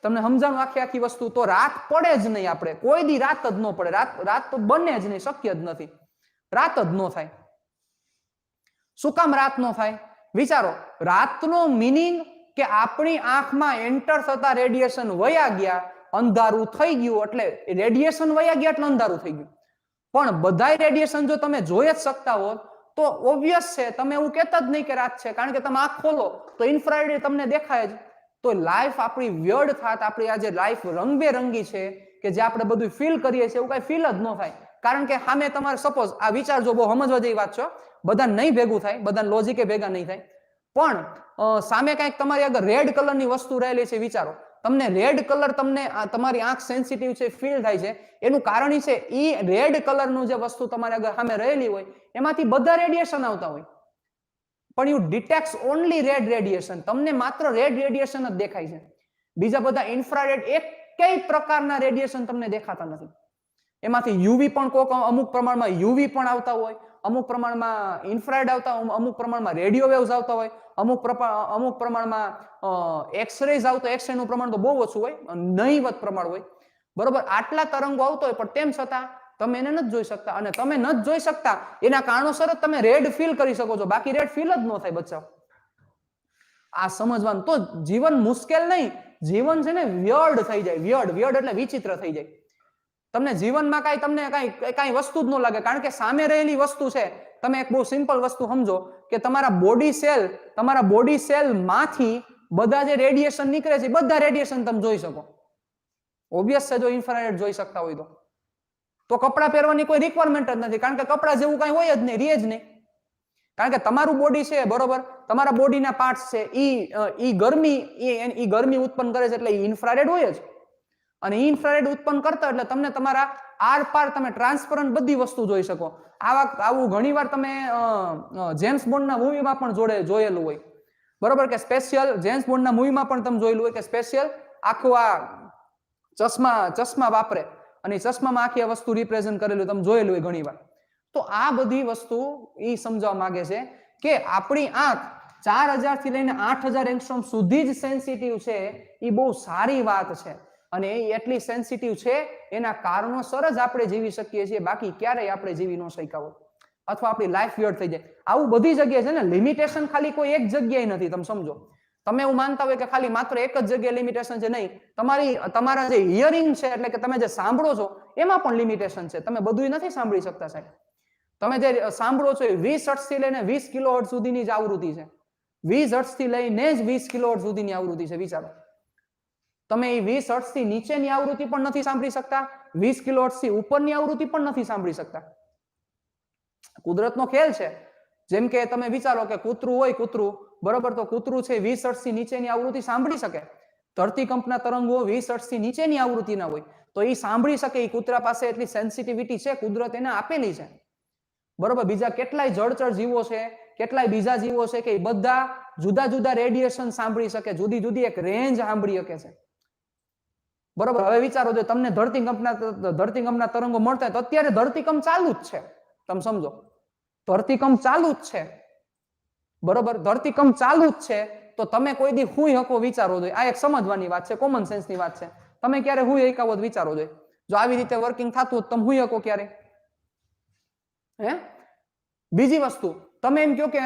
તમને સમજાણું આખી આખી વસ્તુ. તો રાત પડે જ નહીં, આપણે કોઈ દી રાત જ ન પડે. રાત તો બને જ નહીં, શક્ય જ નથી. રાત જ ન થાય. શું કામ રાત ન થાય? વિચારો, રાતનો મિનિંગ કે આપણી આંખમાં એન્ટર થતા રેડિયેશન વયા ગયા, અંધારું થઈ ગયું, એટલે રેડિયેશન વયા ગયા એટલે અંધારું થઈ ગયું. પણ બધાય રેડિયેશન જો તમે જોઈ જ શકતા હો તો ઓબ્વિયસ છે, તમે એવું કહેતા જ નહીં કે રાત છે, કારણ કે તમે આંખ ખોલો તો ઇન્ફ્રારેડ તમને દેખાય જ. તો લાઈફ આપણી વ્યર્ડ થાત, આપણી આજે લાઈફ રંગબેરંગી છે કે જે આપણે બધું ફીલ કરીએ છીએ, એવું કઈ ફીલ જ ન થાય. કારણ કે સામે તમારે સપોઝ આ વિચારજો, બહુ સમજવા જેવી વાત છે, બધા નહીં ભેગું થાય, બધા લોજિકે ભેગા નહીં થાય, પણ સામે કંઈક તમારી આગળ રેડ કલરની વસ્તુ રહેલી છે, વિચારો, તમને રેડ કલર, તમને તમારી આંખ સેન્સિટિવ છે, ફીલ થાય છે, એનું કારણ છે ઈ રેડ કલરનું જે વસ્તુ તમારી આગળ સામે રહેલી હોય એમાંથી બધા રેડિયેશન આવતા હોય, પણ યુ ડિટેક્ટ્સ ઓનલી રેડ રેડિયેશન. તમને માત્ર રેડ રેડિયેશન જ દેખાય છે, બીજા બધા ઇન્ફ્રારેડ એકેય પ્રકારના રેડિયેશન તમને દેખાતા નથી. એમાંથી યુવી પણ કોક અમુક પ્રમાણમાં યુવી પણ આવતા હોય, અમુક પ્રમાણમાં ઇન્ફ્રારેડ આવતા હોય, અમુક પ્રમાણમાં રેડિયો વેવ્સ આવતા હોય, અમુક પ્રમાણમાં એક્સરેઝ આવતો. એક્સરે નું પ્રમાણ તો બહુ ઓછું હોય, નહીવત પ્રમાણ હોય. બરોબર, આટલા તરંગો આવતો હોય, પણ તેમ છતાં તમે એને નથી જોઈ શકતા. અને તમે નથી જોઈ શકતા એના કારણોસર જ તમે રેડ ફીલ કરી શકો છો, બાકી રેડ ફીલ જ ન થાય. બચ્ચાઓ, આ સમજવાનું. તો જીવન મુશ્કેલ નહીં, જીવન છે ને વ્યર્ડ થઈ જાય. વ્યર્ડ એટલે વિચિત્ર થઈ જાય. તમને જીવનમાં તમને કાંઈ વસ્તુ જ ન લાગે, કારણ કે સામે રહેલી વસ્તુ છે. તમે એક બહુ સિમ્પલ વસ્તુ સમજો કે તમારા બોડી સેલ માંથી બધા જે રેડિયેશન નીકળે છે, બધા રેડિયેશન તમે જોઈ શકો. ઓબ્વિયસ છે, જો ઇન્ફ્રારેડ જોઈ શકતા હોય તો કપડાં પહેરવાની કોઈ રિક્વાયરમેન્ટ જ નથી, કારણ કે કપડાં જેવું કાંઈ હોય જ નહીં, રહે જ નહીં. કારણ કે તમારું બોડી છે, બરોબર, તમારા બોડીના પાર્ટ્સ છે, ઈ ગરમી ઉત્પન્ન કરે છે, એટલે ઈ ઇન્ફ્રારેડ હોય જ. અને ઇન્ફ્રારેડ ઉત્પન્ન કરતા એટલે તમને તમારા આરપાર તમે ટ્રાન્સપરન્ટ બધી વસ્તુ જોઈ શકો. આવું ઘણીવાર તમે જેમ્સ બોન્ડના મૂવીમાં પણ જોયેલું હોય, બરોબર, કે સ્પેશિયલ જેમ્સ બોન્ડના મૂવીમાં પણ તમે જોયેલું હોય કે સ્પેશિયલ આખું આ ચશ્મા વાપરે અને ચશ્મામાં આખી આ વસ્તુ રિપ્રેઝન્ટ કરેલું તમે જોયેલું હોય ઘણીવાર. તો આ બધી વસ્તુ એ સમજાવવા માંગે છે કે આપણી આંખ 4000 થી લઈને 8000 એંગસ્ટ્રોમ સુધી જ સેન્સિટિવ છે. એ બહુ સારી વાત છે, અને એ એટલી સેન્સિટિવ છે એના કારણોસર જ આપણે જીવી શકીએ છીએ, બાકી ક્યારેય આપણે જીવી ન શક્યા હોત, અથવા આપણી લાઈફ વ્યર્થ થઈ જાય. આવું બધી જગ્યાએ છે ને. લિમિટેશન ખાલી કોઈ એક જગ્યાએ નથી, તમે સમજો. તમે એવું માનતા હોય કે ખાલી માત્ર એક જ જગ્યાએ લિમિટેશન છે, નહીં. તમારા જે હિયરિંગ છે, એટલે કે તમે જે સાંભળો છો, એમાં પણ લિમિટેશન છે. તમે બધું નથી સાંભળી શકતા સાહેબ. તમે જે સાંભળો છો એ 20 હર્ટ્ઝ થી લઈને 20 કિલોહર્ટ્ઝ સુધીની જ આવૃત્તિ છે. 20 હર્ટ્ઝ થી લઈને જ 20 કિલોહર્ટ્ઝ સુધીની આવૃત્તિ છે. વિચારો, તમે એ 20 હર્ટ્ઝ થી નીચેની આવૃત્તિ પણ નથી સાંભળી શકતા, 20 કિલોહર્ટ્ઝ થી ઉપરની આવૃત્તિ પણ નથી સાંભળી શકતા. કુદરતનો ખેલ છે. જેમ કે તમે વિચારો કે કૂતરું હોય, બરોબર, તો કૂતરું છે 20 હર્ટ્ઝ થી નીચેની આવૃત્તિ સાંભળી શકે. ધરતીકંપના તરંગો 20 હર્ટ્ઝ થી નીચેની આવૃત્તિના હોય તો એ સાંભળી શકે. એ કૂતરા પાસે એટલી સેન્સિટિવિટી છે, કુદરત એને આપેલી છે, બરોબર. બીજા કેટલાય જળચર જીવો છે, કેટલાય બીજા જીવો છે કે એ બધા જુદા જુદા રેડિયેશન સાંભળી શકે, જુદી જુદી એક રેન્જ સાંભળી શકે છે, બરોબર. હવે વિચારો, જો તમને ધરતીકંપના તરંગો મળતા હોય તો અત્યારે ધરતીકંપ ચાલુ જ છે, તમે સમજો, ધરતીકંપ ચાલુ જ છે, બરોબર. ધરતીકંપ ચાલુ જ છે તો તમે કોઈ દી હુઈ હકો, વિચારો જોઈએ. આ એક સમજવાની વાત છે, કોમન સેન્સ ની વાત છે. તમે ક્યારે હુઈ હકાવો વિચારો જોઈએ. જો આવી રીતે વર્કિંગ થતું હોય તમે હુઈ હકો ક્યારે? હે? બીજી વસ્તુ, તમે એમ કહો કે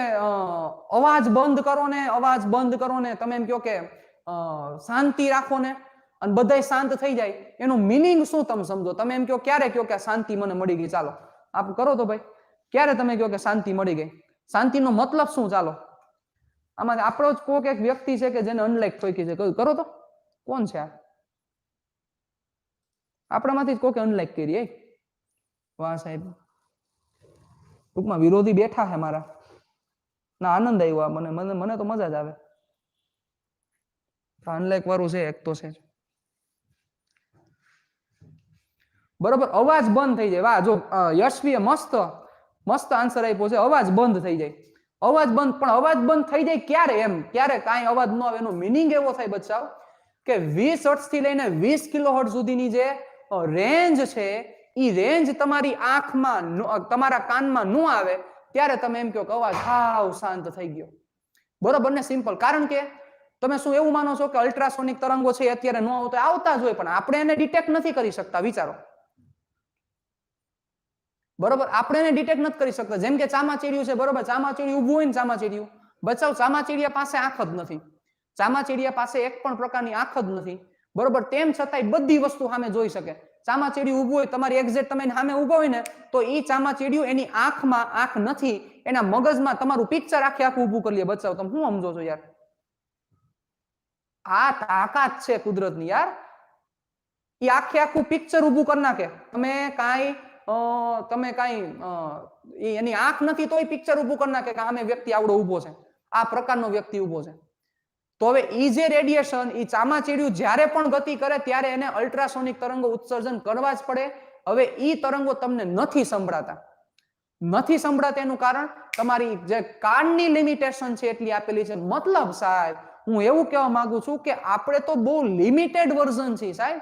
અવાજ બંધ કરો ને, તમે એમ કહો કે શાંતિ રાખો ને, અને બધાય શાંત થઈ જાય એનું મીનિંગ શું તમે સમજો? તમે એમ કહો ક્યારે કહો કે શાંતિ મને મળી ગઈ? ચાલો આપ કરો તો ભાઈ, ક્યારે તમે કહો કે શાંતિ મળી ગઈ? શાંતિનો મતલબ શું? ચાલો આમાં આપણો જ કોઈક એક વ્યક્તિ છે કે જેને અનલાઈક ઠોકી છે, કરો તો કોણ છે આ? આપણામાંથી જ કોકે અનલાઈક કરી. વાહ સાહેબ, ટૂંકમાં વિરોધી બેઠા છે મારા. ના આનંદ આવ્યો મને, મને તો મજા જ આવે. અનલાઈક વાળું છે એક તો છે બરોબર. અવાજ બંધ થઈ જાય. વાહ, જો યશવીએ મસ્ત આન્સર આપ્યો છે. અવાજ બંધ થઈ જાય. અવાજ બંધ, પણ અવાજ બંધ થઈ જાય ક્યારે? એમ ક્યારે કાંઈ અવાજ ન આવે એનો મીનિંગ એવો થાય બચ્ચાઓ કે 20 હર્ટ્ઝ થી લઈને 20 કિલોહર્ટ્ઝ સુધીની જે રેન્જ છે ઈ રેન્જ તમારી આંખમાં તમારા કાનમાં ન આવે ત્યારે તમે એમ કહો કે અવાજ હાવ શાંત થઈ ગયો. બરોબર ને? સિમ્પલ. કારણ કે તમે શું એવું માનો છો કે અલ્ટ્રાસોનિક તરંગો છે અત્યારે ન આવતા? આવતા જ હોય, પણ આપણે એને ડિટેક્ટ નથી કરી શકતા. વિચારો. બરોબર, આપણે એને ડિટેક્ટ નથી કરી શકતા. જેમ કે ચામાચીડિયું છે, બરોબર, ચામાચીડિયું ઊભું હોય ને, ચામાચીડિયું બચાવ, ચામાચીડિયા પાસે આંખ જ નથી. ચામાચીડિયા પાસે એક પણ પ્રકારની આંખ જ નથી. બરોબર, તેમ છતાંય બધી વસ્તુ સામે જોઈ શકે. ચામાચીડિયું ઊભું હોય, તમારી એક્ઝેક્ટ તમે સામે ઊભા હોય ને, તો ઈ ચામાચીડિયું એની આંખમાં આંખ નથી, એના મગજમાં તમારું પિક્ચર આખું ઊભું કરી લે. બચાવ, તમે શું સમજો છો યાર? આ તાકાત છે કુદરતની યાર. ઈ આખું પિક્ચર ઊભું કરી નાખે. તમે કાંઈ એની આંખ નથી તોય પિક્ચર ઊભું કરી નાખે કે આમે વ્યક્તિ આવડો ઊભો છે, આ પ્રકારનો વ્યક્તિ ઊભો છે. તો હવે ઈ જે રેડિયેશન, ઈ ચામાચીડિયું જ્યારે પણ ગતિ કરે ત્યારે એને અલ્ટ્રાસોનિક તરંગો ઉત્સર્જન કરવા જ પડે. હવે ઈ તરંગો તમને નથી સંભળાતા. નથી સંભળાતા એનું કારણ તમારી જે કાનની લિમિટેશન છે એટલી આપેલી છે. મતલબ સાહેબ હું એવું કહેવા માંગુ છું કે આપણે તો બહુ લિમિટેડ વર્ઝન છે સાહેબ.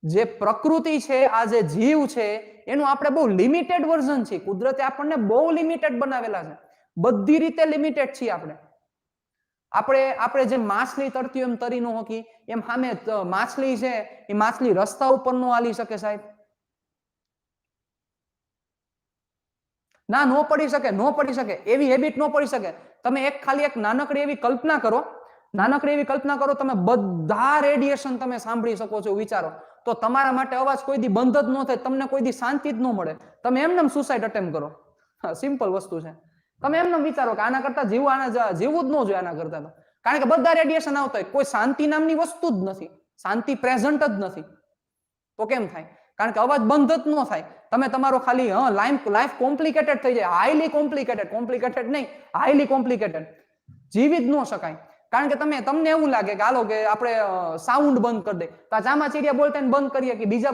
જે પ્રકૃતિ છે, આ જે જીવ છે, એનું આપણે બહુ લિમિટેડ વર્ઝન છે. કુદરતે આપણને બહુ લિમિટેડ બનાવેલા છે, બધી રીતે લિમિટેડ છીએ આપણે. આપણે જે માછલી તરતી એમ તરી ન હોકી, એમ સામે માછલી છે એ માછલી રસ્તા ઉપર નો હાલી શકે સાહેબ. ના, નો પડી શકે, નો પડી શકે, એવી હેબિટ નો પડી શકે. તમે ખાલી એક નાનકડી એવી કલ્પના કરો, તમે બધા રેડિયેશન તમે સાંભળી શકો છો. વિચારો તો તમારા માટે અવાજ કોઈ દી બંધ જ ન થાય, તમને કોઈ દી શાંતિ જ ન મળે. તમે એમને સુસાઇડ અટેમ્પ કરો. સિમ્પલ વસ્તુ છે. તમે એમને વિચારો કે આના કરતા જીવવું જ ન જોઈએ આના કરતા તો. કારણ કે બધા રેડિયેશન આવતા હોય, કોઈ શાંતિ નામની વસ્તુ જ નથી, શાંતિ પ્રેઝન્ટ જ નથી. તો કેમ થાય? કારણ કે અવાજ બંધ જ ન થાય. તમે તમારો ખાલી લાઈફ કોમ્પ્લિકેટેડ થઈ જાય, હાઈલી કોમ્પ્લિકેટેડ નહીં, હાઈલી કોમ્પ્લિકેટેડ. જીવી જ ન શકાય. કારણ કે તમને એવું લાગે કે હાલો કે આપણે સાઉન્ડ બંધ કરી દે, તો આ ચામાચીડિયા બોલતા બંધ કરીએ કે બીજા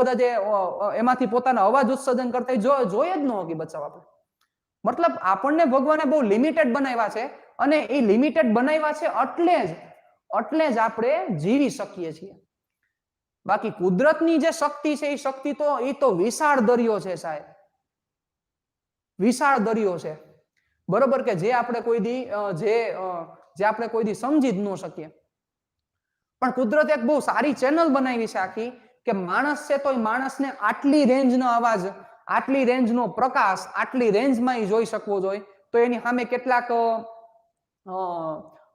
બધા જે એમાંથી પોતાના અવાજ ઉત્સર્જન કરતા જોઈએ જ ન હોકી બચાવ આપણે. મતલબ આપણને ભગવાને બહુ લિમિટેડ બનાવ્યા છે, અને એ લિમિટેડ બનાવ્યા છે એટલે જ આપણે જીવી શકીએ છીએ. બાકી કુદરતની જે શક્તિ છે, એ શક્તિ તો વિશાળ દરિયો છે સાહેબ, વિશાળ દરિયો છે. બરોબર, કે જે આપણે કોઈ દી સમજી જ ન શકીએ. પણ કુદરતે એક બહુ સારી ચેનલ બનાવી છે આખી, કે માણસ છે તો એ માણસને આટલી રેન્જનો અવાજ, આટલી રેન્જનો પ્રકાશ, આટલી રેન્જમાં એ જોઈ શકવો જોઈએ. તો એની સામે કેટલાક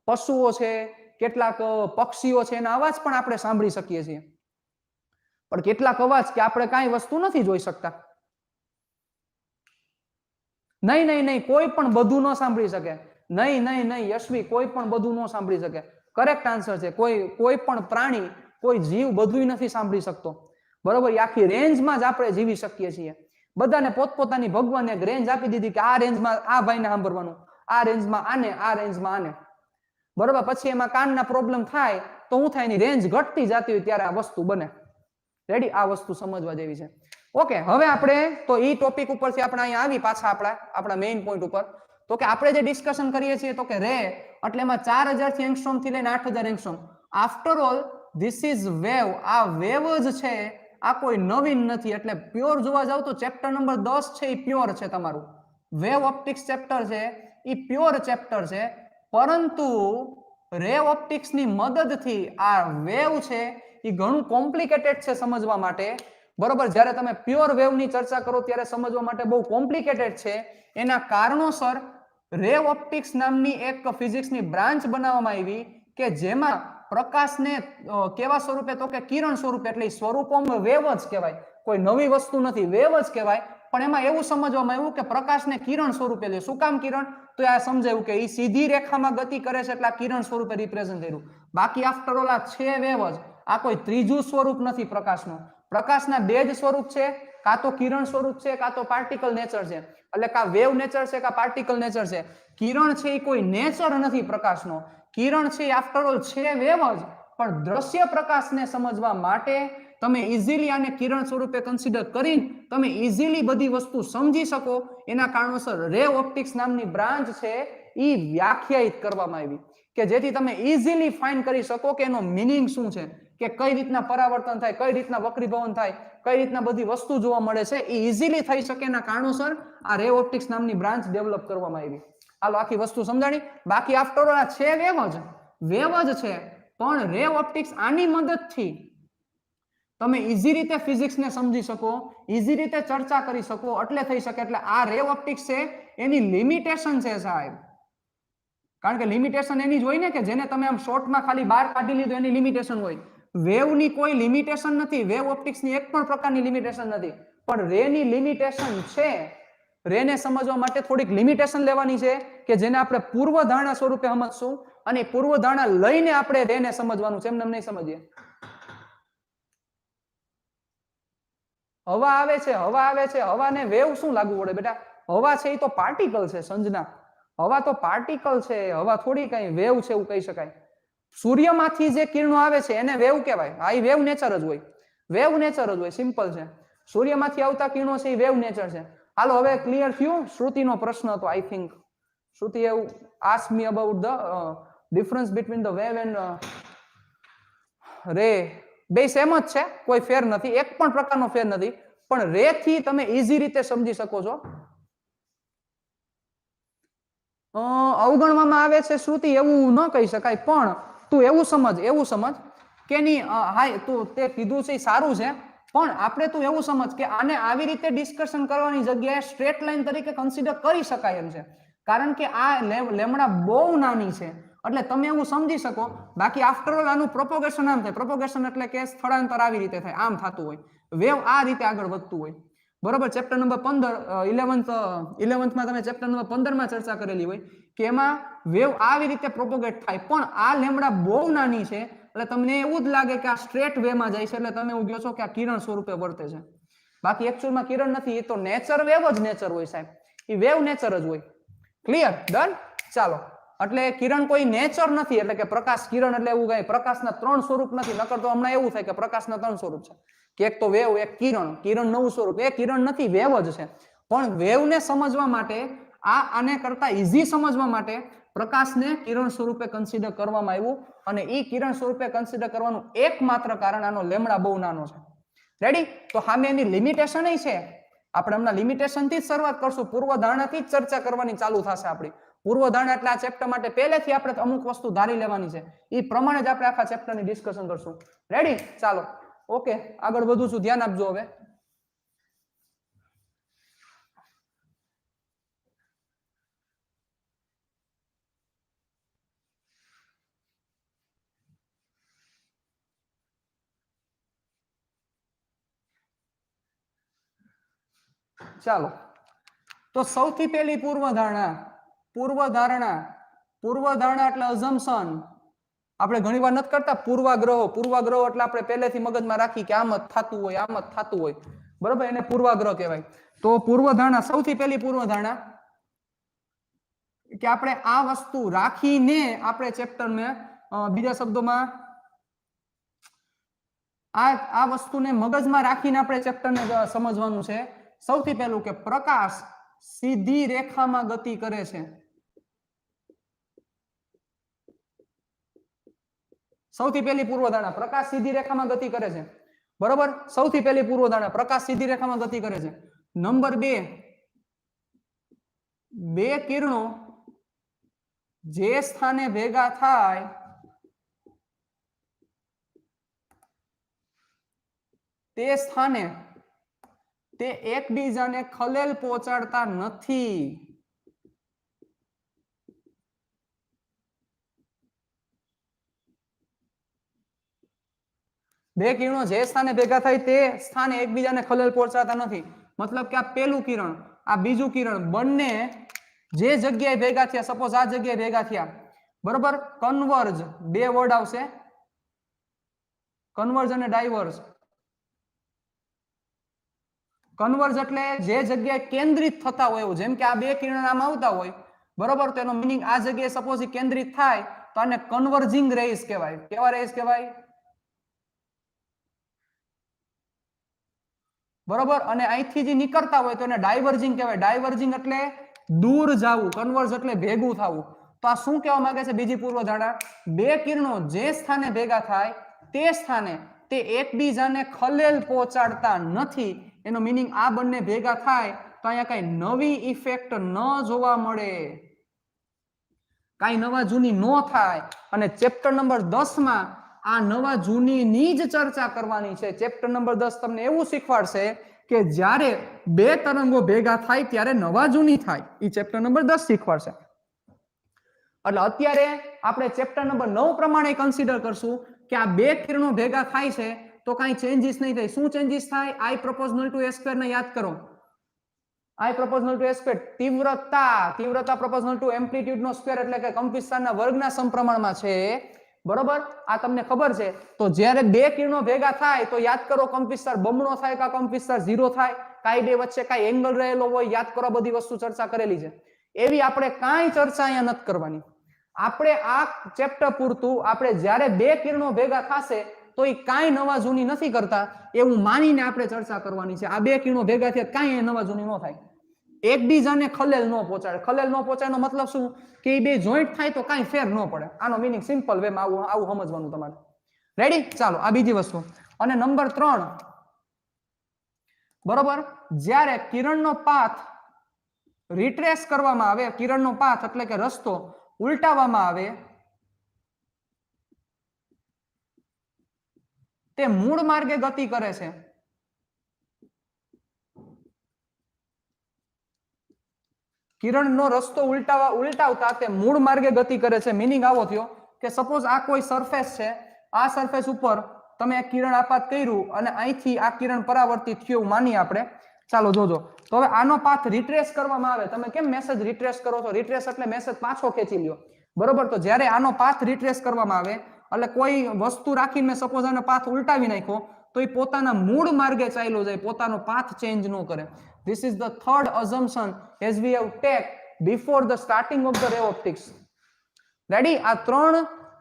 પશુઓ છે, કેટલાક પક્ષીઓ છે, એના અવાજ પણ આપણે સાંભળી શકીએ છીએ. પણ કેટલાક અવાજ કે આપણે કાંઈ વસ્તુ નથી જોઈ શકતા. નહીં, કોઈ પણ બધું ન સાંભળી શકે. નહીં યશવી, કોઈ પણ બધું ન સાંભળી શકે. કરેક્ટ આન્સર છે. કોઈ પણ પ્રાણી, કોઈ જીવ બધું નથી સાંભળી શકતો. બરોબર, આખી રેન્જમાં જ આપણે જીવી શકીએ છીએ. બધાને પોતપોતાની ભગવાને એક રેન્જ આપી દીધી કે આ રેન્જમાં આ ભાઈને સાંભળવાનું, આ રેન્જમાં આને, આ રેન્જમાં આને. બરોબર, પછી એમાં કાનના પ્રોબ્લેમ થાય તો શું થાય? એની રેન્જ ઘટતી જતી હોય ત્યારે આ વસ્તુ બને. રેડી? આ વસ્તુ સમજવા જેવી છે. ઓકે, હવે આપણે તો ઈ ટોપિક ઉપરથી આપણે અહીંયા આવી પાછા આપણા મેઇન પોઈન્ટ ઉપર. તો કે આપણે જે ડિસ્કશન કરીએ છીએ તો કે રે એટલે એમાં 4000 થી એંગસ્ટ્રોમ થી લઈને 8000 angstrom. After all this is wave. આ વેવ જ છે, આ કોઈ નવીન નથી. એટલે પ્યોર જોવા જાવ તો ચેપ્ટર નંબર 10 છે એ પ્યોર છે. તમારું વેવ ઓપ્ટિક્સ ચેપ્ટર છે એ પ્યોર ચેપ્ટર છે. પરંતુ રે ઓપ્ટિક્સ ની મદદથી આ વેવ છે એ ઘણું કોમ્પ્લિકેટેડ છે સમજવા માટે. બરોબર, જ્યારે તમે પ્યોર વેવ ની ચર્ચા કરો ત્યારે સમજવા માટે બહુ કોમ્પ્લિકેટેડ છે. એના કારણોસર રે ઓપ્ટિક્સ નામની એક ફિઝિક્સની બ્રાન્ચ બનાવવામાં આવી કે જેમાં પ્રકાશને કેવા સ્વરૂપે તો કે કિરણ સ્વરૂપે, એટલે સ્વરૂપોમાં વેવ જ કહેવાય, કોઈ નવી વસ્તુ નથી, વેવ જ કહેવાય. પણ એમાં એવું સમજવામાં આવ્યું કે પ્રકાશને કિરણ સ્વરૂપે લે. શું કામ કિરણ? તો આ સમજાયું કે એ સીધી રેખામાં ગતિ કરે છે એટલે આ કિરણ સ્વરૂપે રિપ્રેઝન્ટ કર્યું. બાકી આફ્ટર ઓલ આ છે વેવ જ, આ કોઈ ત્રીજું સ્વરૂપ નથી પ્રકાશનું. પ્રકાશના બે જ સ્વરૂપ છે, કાં તો કિરણ સ્વરૂપ છે કાં તો પાર્ટિકલ નેચર છે. એટલે કાં વેવ નેચર છે કાં પાર્ટિકલ નેચર છે. કિરણ છે એ કોઈ નેચર નથી પ્રકાશનો. કિરણ છે આફ્ટર ઓલ છે વેવ જ, પણ દ્રશ્ય પ્રકાશને સમજવા માટે તમે ઇઝીલી આને કિરણ સ્વરૂપે કન્સિડર કરીને તમે ઇઝીલી બધી વસ્તુ સમજી શકો એના કારણોસર રે ઓપ્ટિક્સ નામની બ્રાન્ચ છે એ વ્યાખ્યાયિત કરવામાં આવી, કે જેથી તમે ઇઝીલી ફાઇન્ડ કરી શકો કે એનો મિનિંગ શું છે, કે કઈ રીતના પરાવર્તન થાય, કઈ રીતના વક્રીભવન થાય, કઈ રીતના બધી વસ્તુ જોવા મળે છે, એ ઇઝીલી થઈ શકે એના કારણોસર આ રે ઓપ્ટિક્સ નામની બ્રાન્ચ ડેવલપ કરવામાં આવી. હાલો આખી વસ્તુ સમજાણી. બાકી આફ્ટર ઓલ આ છે વેવ જ છે, પણ રે ઓપ્ટિક્સ આની મદદથી તમે ઈઝી રીતે ફિઝિક્સને સમજી શકો, ઈઝી રીતે ચર્ચા કરી શકો, એટલે થઈ શકે. એટલે આ રે ઓપ્ટિક્સ છે એની લિમિટેશન છે સાહેબ, કારણ કે લિમિટેશન એની જ હોય ને કે જેને તમે આમ શોર્ટમાં ખાલી બહાર કાઢી લીધું એની લિમિટેશન હોય. વેવની કોઈ લિમિટેશન નથી, વેવ ઓપ્ટિક્સની એક પણ પ્રકારની લિમિટેશન નથી, પણ રેની લિમિટેશન છે. રેને સમજવા માટે થોડીક લિમિટેશન લેવાની છે કે જેને આપણે પૂર્વ ધારણા સ્વરૂપે સમજશું, અને પૂર્વ ધારણા લઈને આપણે રેને સમજવાનું છે, એમને નહીં સમજીએ. હવા આવે છે, હવાને વેવ શું લાગુ પડે બેટા? હવા છે એ તો પાર્ટિકલ છે સંજના, હવા તો પાર્ટિકલ છે, હવા થોડી કઈ વેવ છે એવું કહી શકાય. સૂર્યમાંથી જે કિરણો આવે છે એને વેવ કહેવાય. આ એ વેવ નેચર જ હોય, વેવ નેચર જ હોય, સિમ્પલ છે. સૂર્યમાંથી આવતા કિરણો છે એ વેવ નેચર છે. હાલો હવે ક્લિયર થયું? શ્રુતિનો પ્રશ્ન હતો આઈ થિંક. શ્રુતિ એવું ask me about the difference between the wave and ray. બે સેમ જ છે, કોઈ ફેર નથી, એક પણ પ્રકારનો ફેર નથી, પણ રે થી તમે ઈઝી રીતે સમજી શકો છો. અવગણવામાં આવે છે શ્રુતિ એવું ન કહી શકાય, પણ તું એવું સમજ કે ની હાય તું તે કીધું છે સારું છે, પણ આપણે તું એવું સમજ કે આને આવી રીતે ડિસ્કશન કરવાની જગ્યાએ સ્ટ્રેટ લાઈન તરીકે કન્સિડર કરી શકાય એમ છે, કારણ કે આ લેમડા બહુ નાની છે એટલે તમે એવું સમજી શકો. બાકી આફ્ટર ઓલ આનું પ્રોપોગેશન આમ થાય, પ્રોપોગેશન એટલે કે સ્થળાંતર આવી રીતે થાય, આમ થતું હોય, વેવ આ રીતે આગળ વધતું હોય. બરોબર. ચેપ્ટર નંબર 15 11th માં તમે ચેપ્ટર નંબર 15 માં ચર્ચા કરેલી હોય કે એમાં વેવ આવી રીતે પ્રોપોગેટ થાય, પણ આ લેમડા બહુ નાની છે એટલે તમને એવું જ લાગે કે આ સ્ટ્રેટ વે માં જાય છે, એટલે તમે એવું કહો છો કે આ કિરણ સ્વરૂપે વર્તે છે. બાકી એકચ્યુઅલમાં કિરણ નથી, એ તો નેચર વેવ જ નેચર હોય સાહેબ, એ વેવ નેચર જ હોય. ક્લિયર? ડન? ચાલો. એટલે કિરણ કોઈ નેચર નથી, એટલે કે પ્રકાશ કિરણ એટલે એવું કઈ પ્રકાશના ત્રણ સ્વરૂપ નથી. નકર તો હમણાં એવું થાય કે પ્રકાશના ત્રણ સ્વરૂપ છે, કે એક તો વેવ, એક કિરણ, કિરણ નવું સ્વરૂપ. એ કિરણ નથી, વેવ જ છે. પણ વેવને સમજવા માટે આને કરતા ઈઝી સમજવા માટે પ્રકાશને કિરણ સ્વરૂપે કન્સિડર કરવામાં આવ્યું, અને એ કિરણ સ્વરૂપે કન્સિડર કરવાનું એકમાત્ર કારણ આનો લેમડા બહુ નાનો છે. રેડી? તો સામે એની લિમિટેશન છે. આપણે હમણાં લિમિટેશન થી જ શરૂઆત કરશું, પૂર્વ ધારણાથી જ ચર્ચા કરવાની ચાલુ થશે આપણી. પૂર્વ ધારણા એટલે આ ચેપ્ટર માટે પહેલેથી આપણે અમુક વસ્તુ ધારી લેવાની છે, એ પ્રમાણે જ આપણે આખા ચેપ્ટરની ડિસ્કશન કરશું. રેડી? ચાલો ઓકે, આગળ વધું છું, ધ્યાન આપજો હવે. ચાલો, તો સૌથી પહેલી પૂર્વધારણા એટલે અઝમ્પશન. આપણે ઘણી વાર નથી કરતા પૂર્વાગ્રહો એટલે આપણે પહેલેથી મગજમાં રાખી કે આમ જ થતું હોય, બરોબર, એને પૂર્વાગ્રહ કહેવાય. તો પૂર્વધારણા, સૌથી પહેલી પૂર્વધારણા કે આપણે આ વસ્તુ રાખીને આપણે ચેપ્ટરને બીજા શબ્દોમાં આ વસ્તુને મગજમાં રાખીને આપણે ચેપ્ટરને સમજવાનું છે. સૌથી પહેલું કે પ્રકાશ સીધી રેખામાં ગતિ કરે છે. સૌથી પહેલી પૂર્વધારણા, પ્રકાશ સીધી રેખામાં ગતિ કરે છે. બરોબર? સૌથી પહેલી પૂર્વધારણા, પ્રકાશ સીધી રેખામાં ગતિ કરે છે. નંબર 2, બે કિરણો જે સ્થાને ભેગા થાય તે સ્થાને તે એકબીજાને ખલેલ પહોંચાડતા નથી. બે કિરણો જે સ્થાને ભેગા થાય તે સ્થાને એકબીજાને ખલેલ પહોંચાડતા નથી. મતલબ કે આ પહેલું કિરણ, આ બીજું કિરણ, બંને જે જગ્યાએ ભેગા થયા, સપોઝ આ જગ્યાએ ભેગા થયા, બરોબર, કન્વર્જ, બે વર્ડ આવશે, કન્વર્જ અને ડાયવર્જ. કન્વર્જ એટલે જે જગ્યાએ કેન્દ્રિત થતા હોય એવું, જેમ કે આ બે કિરણ આમ આવતા હોય, બરોબર, તો એનો મીનિંગ આ જગ્યાએ સપોઝ કેન્દ્રિત થાય તો આને કન્વર્જિંગ રેઝ કહેવાય. કેવા રેઝ કહેવાય? બરોબર. અને અહીંથી જે નીકળતા હોય તો એને ડાયવર્જિંગ કહેવાય. ડાયવર્જિંગ એટલે દૂર જવું, કન્વર્જ એટલે ભેગું થવું. તો આ શું કહેવા માંગે છે બીજી પૂર્વધારણા? બે કિરણો જે સ્થાને ભેગા થાય તે સ્થાને તે એકબીજાને ખલેલ પહોંચાડતા નથી. એનો મીનિંગ આ બંને ભેગા થાય તો અહીંયા કઈ નવી ઇફેક્ટ ન જોવા મળે, કઈ નવા જૂની ન થાય. અને ચેપ્ટર નંબર 10 માં આ નવા જૂનીની જ ચર્ચા કરવાની છે. ચેપ્ટર નંબર 10 તમને એવું શીખવાડશે કે જ્યારે બે તરંગો ભેગા થાય ત્યારે નવા જૂની થાય. એ ચેપ્ટર નંબર 10 શીખવાડશે. એટલે અત્યારે આપણે ચેપ્ટર નંબર 9 પ્રમાણે કન્સિડર કરશું કે આ બે કિરણો ભેગા થાય છે તો કઈ ચેન્જીસ નહીં થાય. શું ચેન્જીસ થાય? I proportional to a square ને યાદ કરો. I proportional to a square, તીવ્રતા proportional to amplitude નો સ્ક્વેર, એટલે કે કંપનવિસ્તારના વર્ગના સમપ્રમાણમાં છે, બરોબર. આ તમને ખબર છે. તો જ્યારે બે કિરણો ભેગા થાય તો યાદ કરો કંપનવિસ્તાર બમણો થાય કે કંપનવિસ્તાર 0 થાય, કાઈ બે વચ્ચે કાઈ એંગલ રહેલો હોય, યાદ કરો. બધી વસ્તુ ચર્ચા કરેલી છે. એવી આપણે કાંઈ ચર્ચા અહીંયા નથી કરવાની. આપણે આ ચેપ્ટર પૂરતું આપણે જ્યારે બે કિરણો ભેગા થશે તો એ કાંઈ નવા જૂની નથી કરતા એવું માનીને આપણે ચર્ચા કરવાની છે. આ બે કિરણો ભેગા થયા કાંઈ નવા જૂની ન થાય, એકબીજાને ખલેલ ન પહોંચાડે. ખલેલ ન પહોંચાડે નો મતલબ શું? કે એ બે જોઈન્ટ થાય તો કાંઈ ફેર ન પડે. આનો મીનિંગ સિમ્પલ વે માં આવું સમજવાનું તમારે. રેડી? ચાલો, આ બીજી વસ્તુ. અને નંબર 3, બરોબર, જ્યારે કિરણનો પાથ રિટ્રેસ કરવામાં આવે, કિરણનો પાથ એટલે કે રસ્તો ઉલટાવવામાં આવે, તે મૂળ માર્ગે ગતિ કરે છે. કિરણનો રસ્તો ઉલટાવતા તે મૂળ માર્ગે ગતિ કરે છે. મીનિંગ આવો થયો કે સપોઝ આ કોઈ સરફેસ છે, આ સરફેસ ઉપર તમે એક કિરણ આપાત કર્યું અને અહીંથી આ કિરણ પરાવર્તિત થયું માની આપણે. ચાલો જોજો. તો હવે આનો પાથ રિટ્રેસ કરવામાં આવે. તમે કેમ મેસેજ રિટ્રેસ કરો છો? રિટ્રેસ એટલે મેસેજ પાછો ખેંચી લ્યો, બરોબર. તો જ્યારે આનો પાથ રિટ્રેસ કરવામાં આવે એટલે કોઈ વસ્તુ રાખીને સપોઝ આનો પાથ ઉલટાવી નાખ્યો તો એ પોતાના મૂળ માર્ગે ચાલ્યો જાય, પોતાનો પાથ ચેન્જ ન કરે. This is the third assumption as we have take before the starting of the ray optics. Ready? આ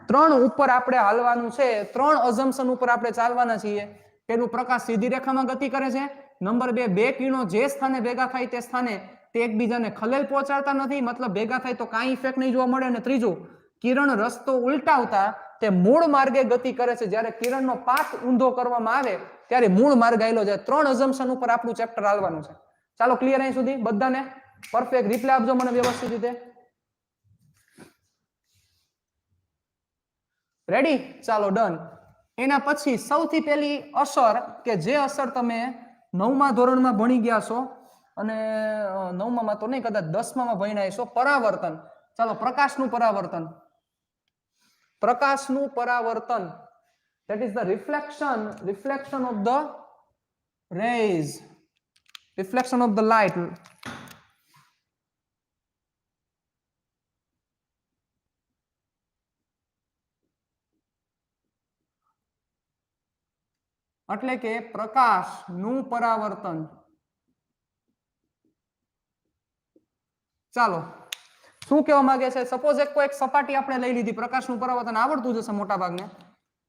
ત્રણ ઉપર આપણે હાલવાનું છે. 3 assumption ઉપર આપણે ચાલવાના છીએ. પેલું, પ્રકાશ સીધી રેખામાં ગતિ કરે છે. નંબર 2, બે કિરણો જે સ્થાને ભેગા થાય તે સ્થાને તે એકબીજાને ખલેલ પહોંચાડતા નથી, મતલબ ભેગા થાય તો કાંઈ ઇફેક્ટ નહીં જોવા મળે. અને ત્રીજું, કિરણ રસ્તો ઉલટાવતા તે મૂળ માર્ગે ગતિ કરે છે. જ્યારે કિરણનો પાથ ઊંધો કરવામાં આવે ત્યારે મૂળ માર્ગ આવેલો જાય. 3 assumption ઉપર આપણું ચેપ્ટર હાલવાનું છે. ચાલો, ક્લિયર અહીં સુધી બધાને? પરફેક્ટ. રિપ્લાય આપજો મને વ્યવસ્થિત રીતે. રેડી? ચાલો, ડન. એના પછી સૌથી પહેલી અસર કે જે અસર તમે 9મા ધોરણમાં ભણી ગયા છો, અને 9માં તો નહીં, કદાચ 10માં ભણ્યા છો, પરાવર્તન. ચાલો, પ્રકાશનું પરાવર્તન. પ્રકાશનું પરાવર્તન, that is the reflection of the rays, reflection of the light. એટલે કે પ્રકાશનું પરાવર્તન. ચાલો, શું કહેવા માંગે છે? સપોઝ એક સપાટી આપણે લઈ લીધી, પ્રકાશનું પરાવર્તન આવડતું જશે મોટા ભાગને.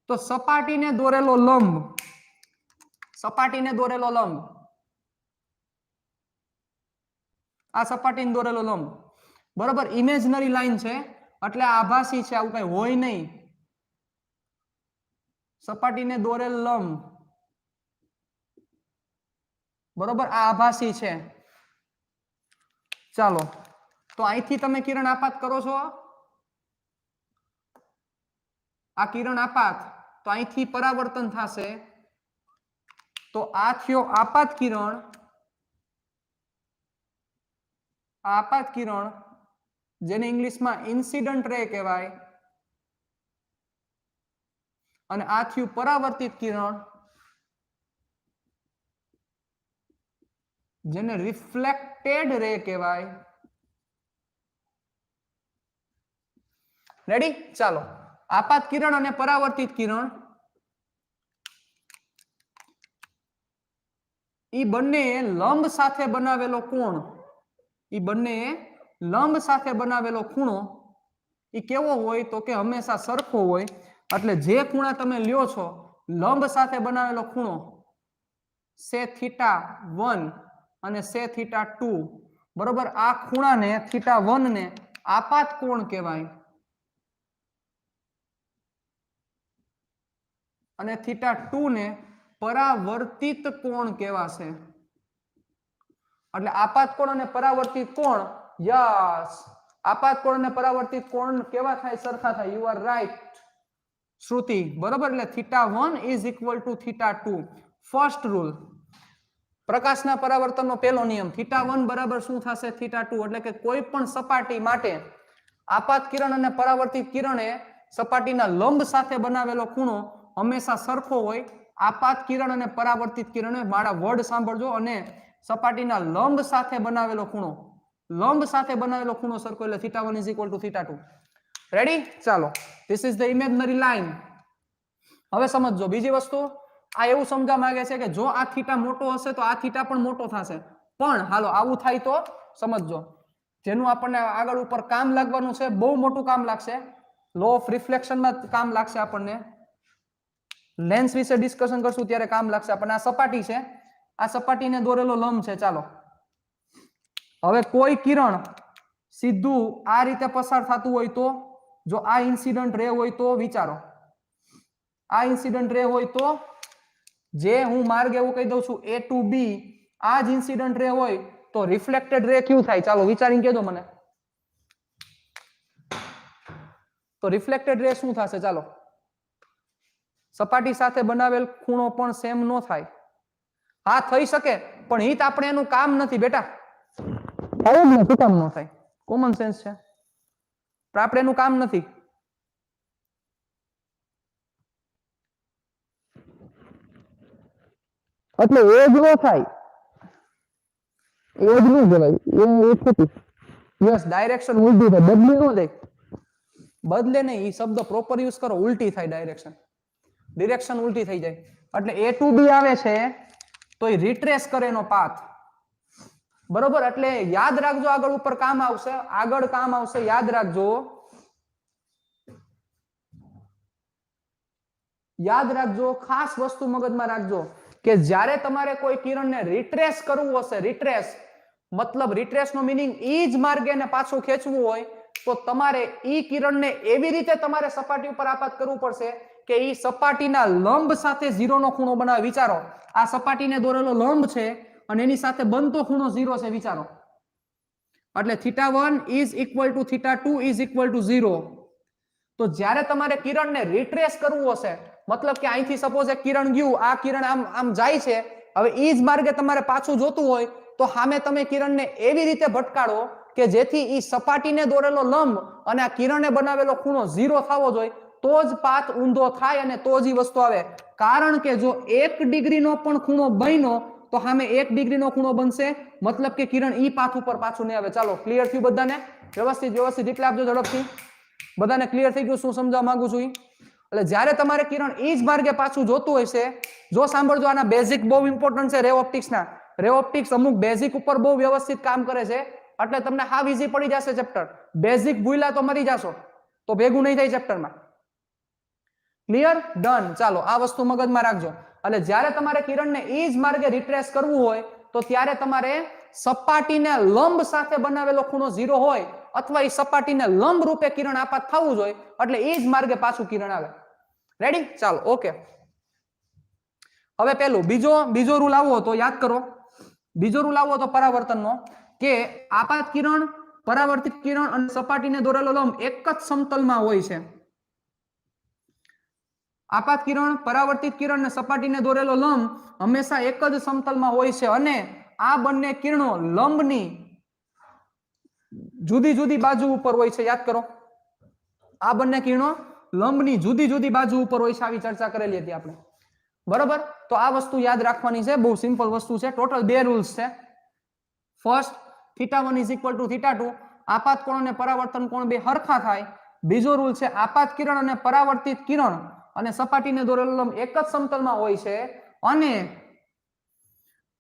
તો સપાટીને દોરેલો લંબ, સપાટીને દોરેલો લંબ, આ સપાટીને દોરેલો લંબ, બરોબર, ઇમેજનરી લાઈન છે એટલે આભાસી છે, આવું કઈ હોય નહીં. સપાટીને દોરેલ લંબ, બરોબર, આ આભાસી છે. ચાલો, તો અહીંથી તમે કિરણ આપાત કરો છો, આ કિરણ આપાત, તો અહીંથી પરાવર્તન થશે. તો આ થયો આપાત કિરણ, આપાત કિરણ, જેને ઇંગ્લિશમાં ઇન્સિડન્ટ રે કહેવાય. અને આ થયું પરાવર્તિત કિરણ, જેને રિફ્લેક્ટેડ રે કહેવાય. રેડી? ચાલો, આપાત કિરણ અને પરાવર્તિત કિરણ ઈ બંને લંબ સાથે બનાવેલો કોણ, ઈ બંને લંબ સાથે બનાવેલો ખૂણો ઈ કેવો હોય તો કે હંમેશા સરખો હોય. એટલે જે ખૂણા તમે લ્યો છો લંબ સાથે બનાવેલો ખૂણો સે θ1 અને સે θ2, બરોબર, આ ખૂણાને θ1 ને આપાત કોણ કહેવાય અને θ2 ને પરાવર્તિત કોણ કહેવાશે. એટલે આપાત કોણ અને પરાવર્તિત કોણ, યસ, આપાત કોણ અને પરાવર્તિત કોણ કેવા થાય? સરખા થાય. યુ આર રાઈટ શ્રુતિ, બરોબર. એટલે θ1 is equal to θ2. First rule, પ્રકાશના પરાવર્તનનો પહેલો નિયમ, θ1 બરાબર શું થશે? θ2. એટલે કે કોઈ પણ સપાટી માટે આપાત કિરણ અને પરાવર્તિત કિરણે સપાટીના લંબ સાથે બનાવેલો ખૂણો હંમેશા સરખો હોય. આપાત કિરણ અને પરાવર્તિત કિરણે, મારા વર્ડ સાંભળજો, અને સપાટીના લંબ સાથે બનાવેલો ખૂણો, લંબ સાથે બનાવેલો ખૂણો સરખો, એટલે θ1 ઇઝ ઇક્વલ ટુ θ2. રેડી? ચાલો, this is the imaginary line. હવે સમજો બીજી વસ્તુ, આ એવું સમજવા માંગે છે કે જો આ થીટા મોટો હશે તો આ થીટા પણ મોટો થશે. પણ હાલો આવું થાય તો સમજો, જેનું આપણને આગળ ઉપર કામ લાગવાનું છે, બહુ મોટું કામ લાગશે, લો ઓફ રિફ્લેક્શનમાં કામ લાગશે આપણને, લેન્સ વિશે ડિસ્કશન કરશું ત્યારે કામ લાગશે આપણને. આ સપાટી છે, આ સપાટીને દોરેલો લંબ છે. ચાલો, હવે કોઈ કિરણ સીધું આ રીતે પસાર થતું હોય તો, જો આ ઇન્સિડન્ટ રે હોય તો વિચારો, આ ઇન્સિડન્ટ રે હોય તો, જે હું માર્ગ એવું કહી દઉં છું A to B, આ જ ઇન્સિડન્ટ રે હોય તો રિફ્લેક્ટેડ રે ક્યુ થાય? ચાલો વિચારીને કહેજો મને. તો રિફ્લેક્ટેડ રે શું થશે? ચાલો, સપાટી સાથે બનાવેલ ખૂણો પણ સેમ ન થાય. હા થઈ શકે, પણ હિત આપણે એનું કામ નથી બેટા, આવું જ નથી, કામ ન થાય, કોમન સેન્સ છે, પણ આપણે એનું કામ નથી. એટલે એ જ ન થાય, એ જ ન કહેવાય, એ ખોટી. યસ, ડાયરેક્શન ઉલટી થાય, બદલી ન જાય, બદલે નહીં, એ શબ્દ પ્રોપર યુઝ કરો, ઉલટી થાય ડાયરેક્શન, ડિરેક્શન ઉલટી થઈ જાય. એટલે A to B આવે છે તો એ રિટ્રેસ કરે એનો પાથ, બરોબર. એટલે યાદ રાખજો, આગળ ઉપર કામ આવશે, આગળ કામ આવશે, યાદ રાખજો, યાદ રાખજો, ખાસ વસ્તુ મગજમાં રાખજો કે જ્યારે તમારે કોઈ કિરણને રિટ્રેસ કરવું હશે, રિટ્રેસ મતલબ રિટ્રેસ નો મીનિંગ ઈ જ માર્ગે એને પાછું ખેંચવું હોય, તો તમારે ઈ કિરણને એવી રીતે તમારે સપાટી ઉપર આપાત કરવું પડશે કે ઈ સપાટીના લંબ સાથે 0 નો ખૂણો બનાવે. વિચારો, આ સપાટીને દોરેલો લંબ છે અને એની સાથે બનતો ખૂણો 0 છે, વિચારો. એટલે θ1 is equal to θ2 is equal to 0. તો જ્યારે તમારે કિરણને રિટ્રેસ કરવું હશે, મતલબ કે અહીંથી સપોઝ એક કિરણ ગયું, આ કિરણ આમ આમ જાય છે, હવે ઈ જ માર્ગે તમારે પાછું જોતું હોય તો સામે તમે કિરણને એવી રીતે ભટકાડો કે જેથી ઈ સપાટીને દોરેલો લંબ અને આ કિરણને બનાવેલો ખૂણો 0 થવો જોઈએ, તો જ પાથ ઊંધો થાય અને તો જ ઈ વસ્તુ આવે. કારણ કે જો 1 ડિગ્રીનો પણ ખૂણો બન્યો તો સામે 1 ડિગ્રીનો ખૂણો બનશે, મતલબ કે કિરણ ઈ પાથ ઉપર પાછું નહીં આવે. ચાલો, ક્લિયર થયું બધાને? વ્યવસ્થિત રિપ્લે આપજો ઝડપથી. બધાને ક્લિયર થઈ ગયું શું સમજાવવા માંગુ છું? એટલે જ્યારે તમારે કિરણ ઈ જ માર્ગે પાછું જોતું હોય છે, જો સાંભળજો, આના બેઝિક બહુ ઇમ્પોર્ટન્ટ છે રે ઓપ્ટિક્સના. રે ઓપ્ટિક્સ અમુક બેઝિક ઉપર બહુ વ્યવસ્થિત કામ કરે છે, એટલે તમને હાવ ઈઝી પડી જશે ચેપ્ટર. બેઝિક ભૂલ્યા તો મરી જાશો, તો ભેગું નહીં થાય ચેપ્ટરમાં. ક્લિયર? ડન. ચાલો, આ વસ્તુ મગજમાં રાખજો. એટલે જ્યારે તમારે કિરણને ઈ જ માર્ગે રિટ્રેસ કરવું હોય તો ત્યારે તમારે સપાટીને લંબ સાથે બનાવેલો ખૂણો 0 હોય અથવા એ સપાટીને લંબ રૂપે કિરણ આપાત થવું જોઈએ, એટલે એ જ માર્ગે પાછું કિરણ આવે. રેડી? ચાલો, ઓકે. હવે પેલું બીજો રૂલ આવો તો યાદ કરો. બીજો રૂલ આવો તો પરાવર્તનનો, કે આપાત કિરણ, પરાવર્તિત કિરણ અને સપાટીને દોરેલો લંબ એક જ સમતલમાં હોય છે. આપાત કિરણ, પરાવર્તિત કિરણ અને સપાટીને દોરેલો લંબ હંમેશા એક જ સમતલમાં હોય છે, અને આ બંને કિરણો લંબની જુદી જુદી બાજુ ઉપર હોય છે. યાદ કરો, આ બંને કિરણો લંબની જુદી જુદી બાજુ ઉપર હોય છે આવી ચર્ચા કરેલી હતી આપણે બરોબર તો આ વસ્તુ યાદ રાખવાની છે બહુ સિમ્પલ વસ્તુ છે ટોટલ બે રૂલ્સ છે ફર્સ્ટ θ1 = θ2 આપાત કોણ અને પરાવર્તન કોણ બે હરખા થાય બીજો રૂલ છે આપાત કિરણ અને પરાવર્તિત કિરણ અને સપાટીને દોરેલો લંબ એક જ સમતલમાં હોય છે અને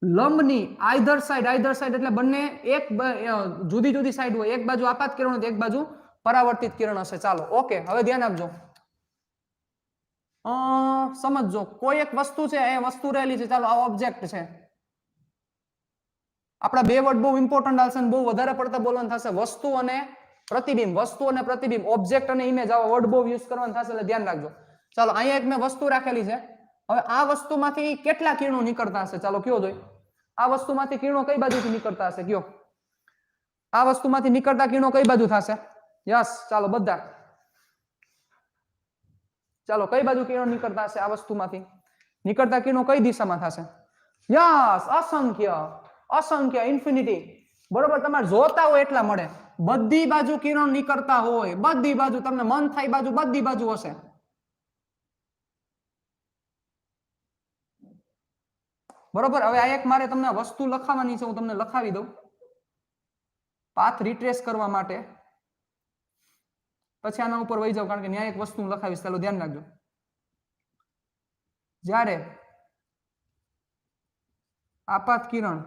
લંબની આઈધર સાઈડ એટલે બંને એક જુદી જુદી સાઈડ હોય એક બાજુ આપાત કિરણ હોય એક બાજુ પરાવર્તિત કિરણ હશે ચાલો ઓકે હવે ધ્યાન આપજો સમજજો કોઈ એક વસ્તુ છે એ વસ્તુ રહેલી છે ચાલો આ ઓબ્જેક્ટ છે આપણા બે વર્ડ બહુ ઇમ્પોર્ટન્ટ આવશે બહુ વધારે પડતા બોલવાનું થશે વસ્તુ અને પ્રતિબિંબ ઓબ્જેક્ટ અને ઇમેજ આવા વર્ડ બહુ યુઝ કરવાનું થશે એટલે ધ્યાન રાખજો ચાલો અહીંયા એક મેં વસ્તુ રાખેલી છે હવે આ વસ્તુમાંથી કેટલા કિરણો નીકળતા હશે ચાલો કયો જોઈ આ વસ્તુમાંથી કિરણો કઈ બાજુથી નીકળતા હશે કયો આ વસ્તુમાંથી નીકળતા કિરણો કઈ બાજુ થશે યસ ચાલો બધા ચાલો કઈ બાજુ કિરણો નીકળતા હશે આ વસ્તુમાંથી નીકળતા કિરણો કઈ દિશામાં થશે યસ અસંખ્ય ઇન્ફિનિટી બરોબર તમારે જોતા હોય એટલા મળે બધી બાજુ કિરણ નીકળતા હોય બધી બાજુ તમને મન થાય બાજુ બધી બાજુ હશે બરોબર હવે આ એક મારે તમને વસ્તુ લખાવવાની છે હું તમને લખાવી દઉં પાથ રિટ્રેસ કરવા માટે પછી આના ઉપર વહી જાવ કારણ કે ન્યાય એક વસ્તુ હું લખાવીશ ચાલો ધ્યાન રાખજો જ્યારે આપાત કિરણ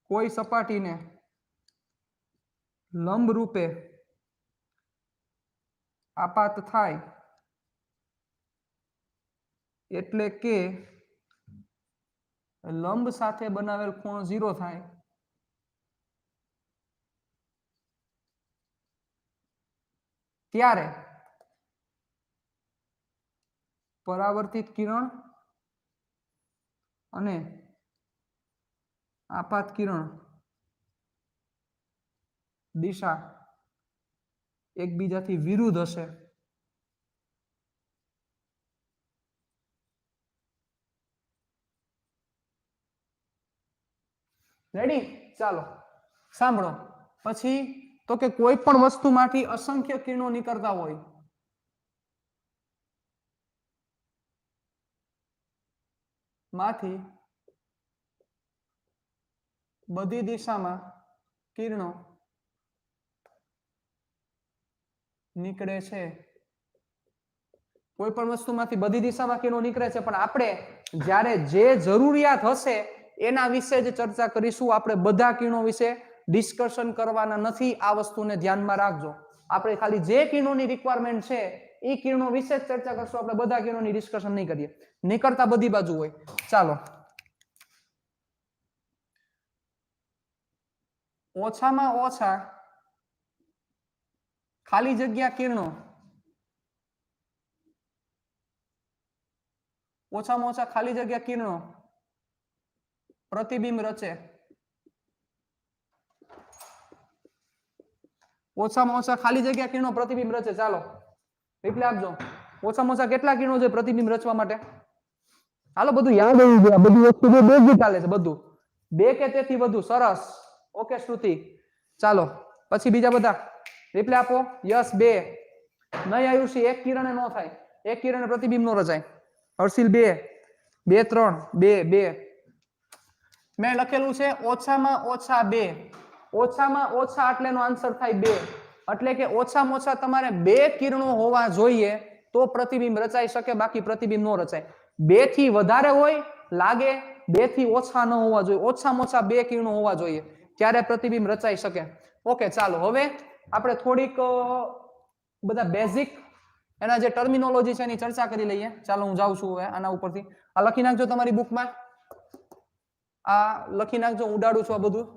કોઈ સપાટીને લંબ રૂપે આપાત થાય એટલે કે લંબ સાથે બનાવેલ ખૂણો 0 થાય ત્યારે પરાવર્તિત કિરણ અને આપાત કિરણ દિશા એકબીજાથી વિરુદ્ધ હશે રેડી ચાલો સાંભળો પછી તો કે કોઈ પણ વસ્તુમાંથી અસંખ્ય કિરણો નીકળતા હોય માંથી બધી દિશામાં કિરણો નીકળે છે કોઈ પણ વસ્તુમાંથી બધી દિશામાં કિરણો નીકળે છે પણ આપણે જ્યારે જે જરૂરિયાત હશે એના વિશે જ ચર્ચા કરીશું આપણે બધા કિરણો વિશે ડિસ્કશન કરવાના નથી આ વસ્તુને ધ્યાનમાં રાખજો આપણે ખાલી જે કિરણોની રિક્વાયરમેન્ટ છે એ કિરણો વિશે જ ચર્ચા કરશું આપણે બધા કિરણોની ડિસ્કશન નહીં કરીએ નીકળતા બધી બાજુ હોય ચાલો ઓછામાં ઓછા ખાલી જગ્યા કિરણો ઓછામાં ઓછા ખાલી જગ્યા કિરણો પ્રતિબિંબ રચે ઓછામાં ઓછા ખાલી જગ્યા કિરણો પ્રતિબિંબ રચે ચાલો રિપ્લાય આપજો ઓછામાં ઓછા કેટલા કિરણો છે પ્રતિબિંબ રચવા માટે હાલો બધું યાદ હોવું જોઈએ બધી વસ્તુ બેઝિક ચાલે છે બધું બે કે તેથી વધુ સરસ ઓકે શ્રુતિ ચાલો પછી બીજા બધા રિપ્લાય આપો યસ બે નહીં આયુષી એક કિરણે ન થાય એક કિરણે પ્રતિબિંબ નો રચાય હર્ષિલ બે બે ત્રણ બે બે મેં લખેલું છે ઓછામાં ઓછા બે ઓછામાં ઓછા એટલેનો આન્સર થાય બે એટલે કે ઓછામાં ઓછા તમારે બે કિરણો હોવા જોઈએ તો પ્રતિબિંબ રચાઈ શકે બાકી પ્રતિબિંબ ન રચાય બે થી વધારે હોય લાગે બે થી ઓછા ન હોવા જોઈએ ઓછામાં ઓછા બે કિરણો હોવા જોઈએ ત્યારે પ્રતિબિંબ રચાઈ શકે ઓકે ચાલો હવે આપણે થોડીક બધા બેઝિક એના જે ટર્મિનોલોજી છે એની ચર્ચા કરી લઈએ ચાલો હું જાઉં છું હવે આના ઉપરથી આ લખી નાખજો તમારી બુકમાં આ લખી નાખજો ઉડાડું છું આ બધું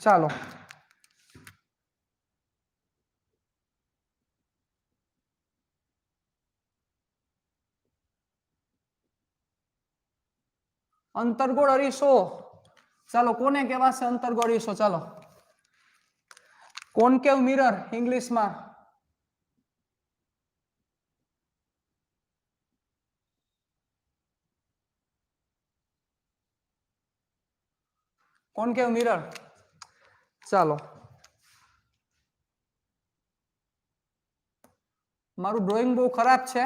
ચાલો અંતર્ગોળ અરીસો ચાલો કોને કહેવાશે અંતર્ગોળ અરીસો ચાલો કોન્કેવ મિરર ઇંગ્લિશમાં કોન્કેવ મિરર. ચાલો મારું ડ્રોઈંગ બહુ ખરાબ છે.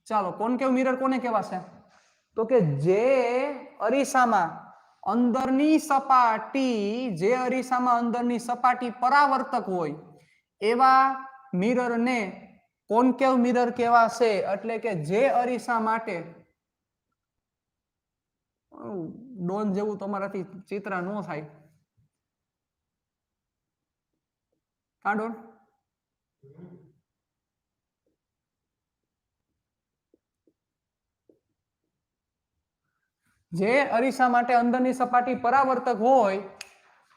ચાલો કોન્કેવ મિરર કોને કહેવાશે? તો કે જે અરીસામાં અંદરની સપાટી પરાવર્તક હોય એવા મિરરને કોન્કેવ મિરર કહેવાશે. એટલે કે જે અરીસા માટે ડોન જેવું તમારાથી ચિત્ર ન થાય. હા ડોન જે અરીસા માટે અંદરની સપાટી પરાવર્તક હોય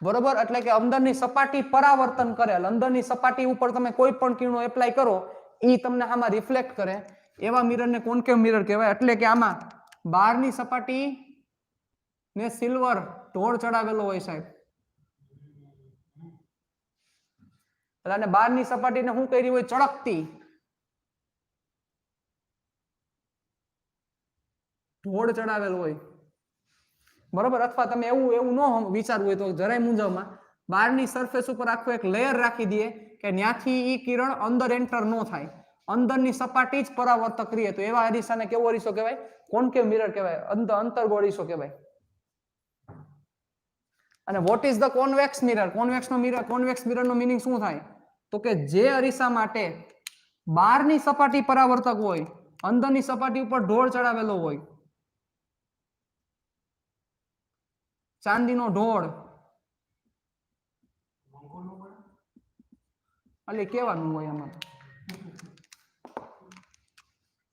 બરોબર, એટલે કે અંદરની સપાટી પરાવર્તન કરે, અંદરની સપાટી ઉપર તમે કોઈ પણ કિરણો એપ્લાય કરો એ તમને આમાં રિફ્લેક્ટ કરે એવા મિરરને કોન્કેવ મિરર કહેવાય. એટલે કે આમાં બહારની સપાટી ને સિલ્વર ઢોળ ચડાવેલો હોય સાહેબ, એટલે બહારની સપાટીને શું કરી હોય? ચળકતી ઢોળ ચડાવેલો હોય બરોબર. અથવા તમે એવું ન વિચારવું હોય તો જરાય મૂંઝવમાં બહારની સરફેસ ઉપર આખું એક લેયર રાખી દઈએ કે ત્યાંથી ઈ કિરણ અંદર એન્ટર ન થાય, અંદરની સપાટી જ પરાવર્તક રહે, તો એવા અરીસાને કેવો અરીસો કહેવાય? કોન્કેવ મિરર કહેવાય, અંતર્ગોળ અરીસો કહેવાય. અને what is the convex mirror? Convex mirror નો મીનિંગ શું થાય? તો કે જે અરીસા માટે બહારની સપાટી પરાવર્તક હોય, અંદરની સપાટી ઉપર ઢોળ ચડાવેલો હોય, ચાંદીનો ઢોળ, એટલે કેવાનું હોય આમાં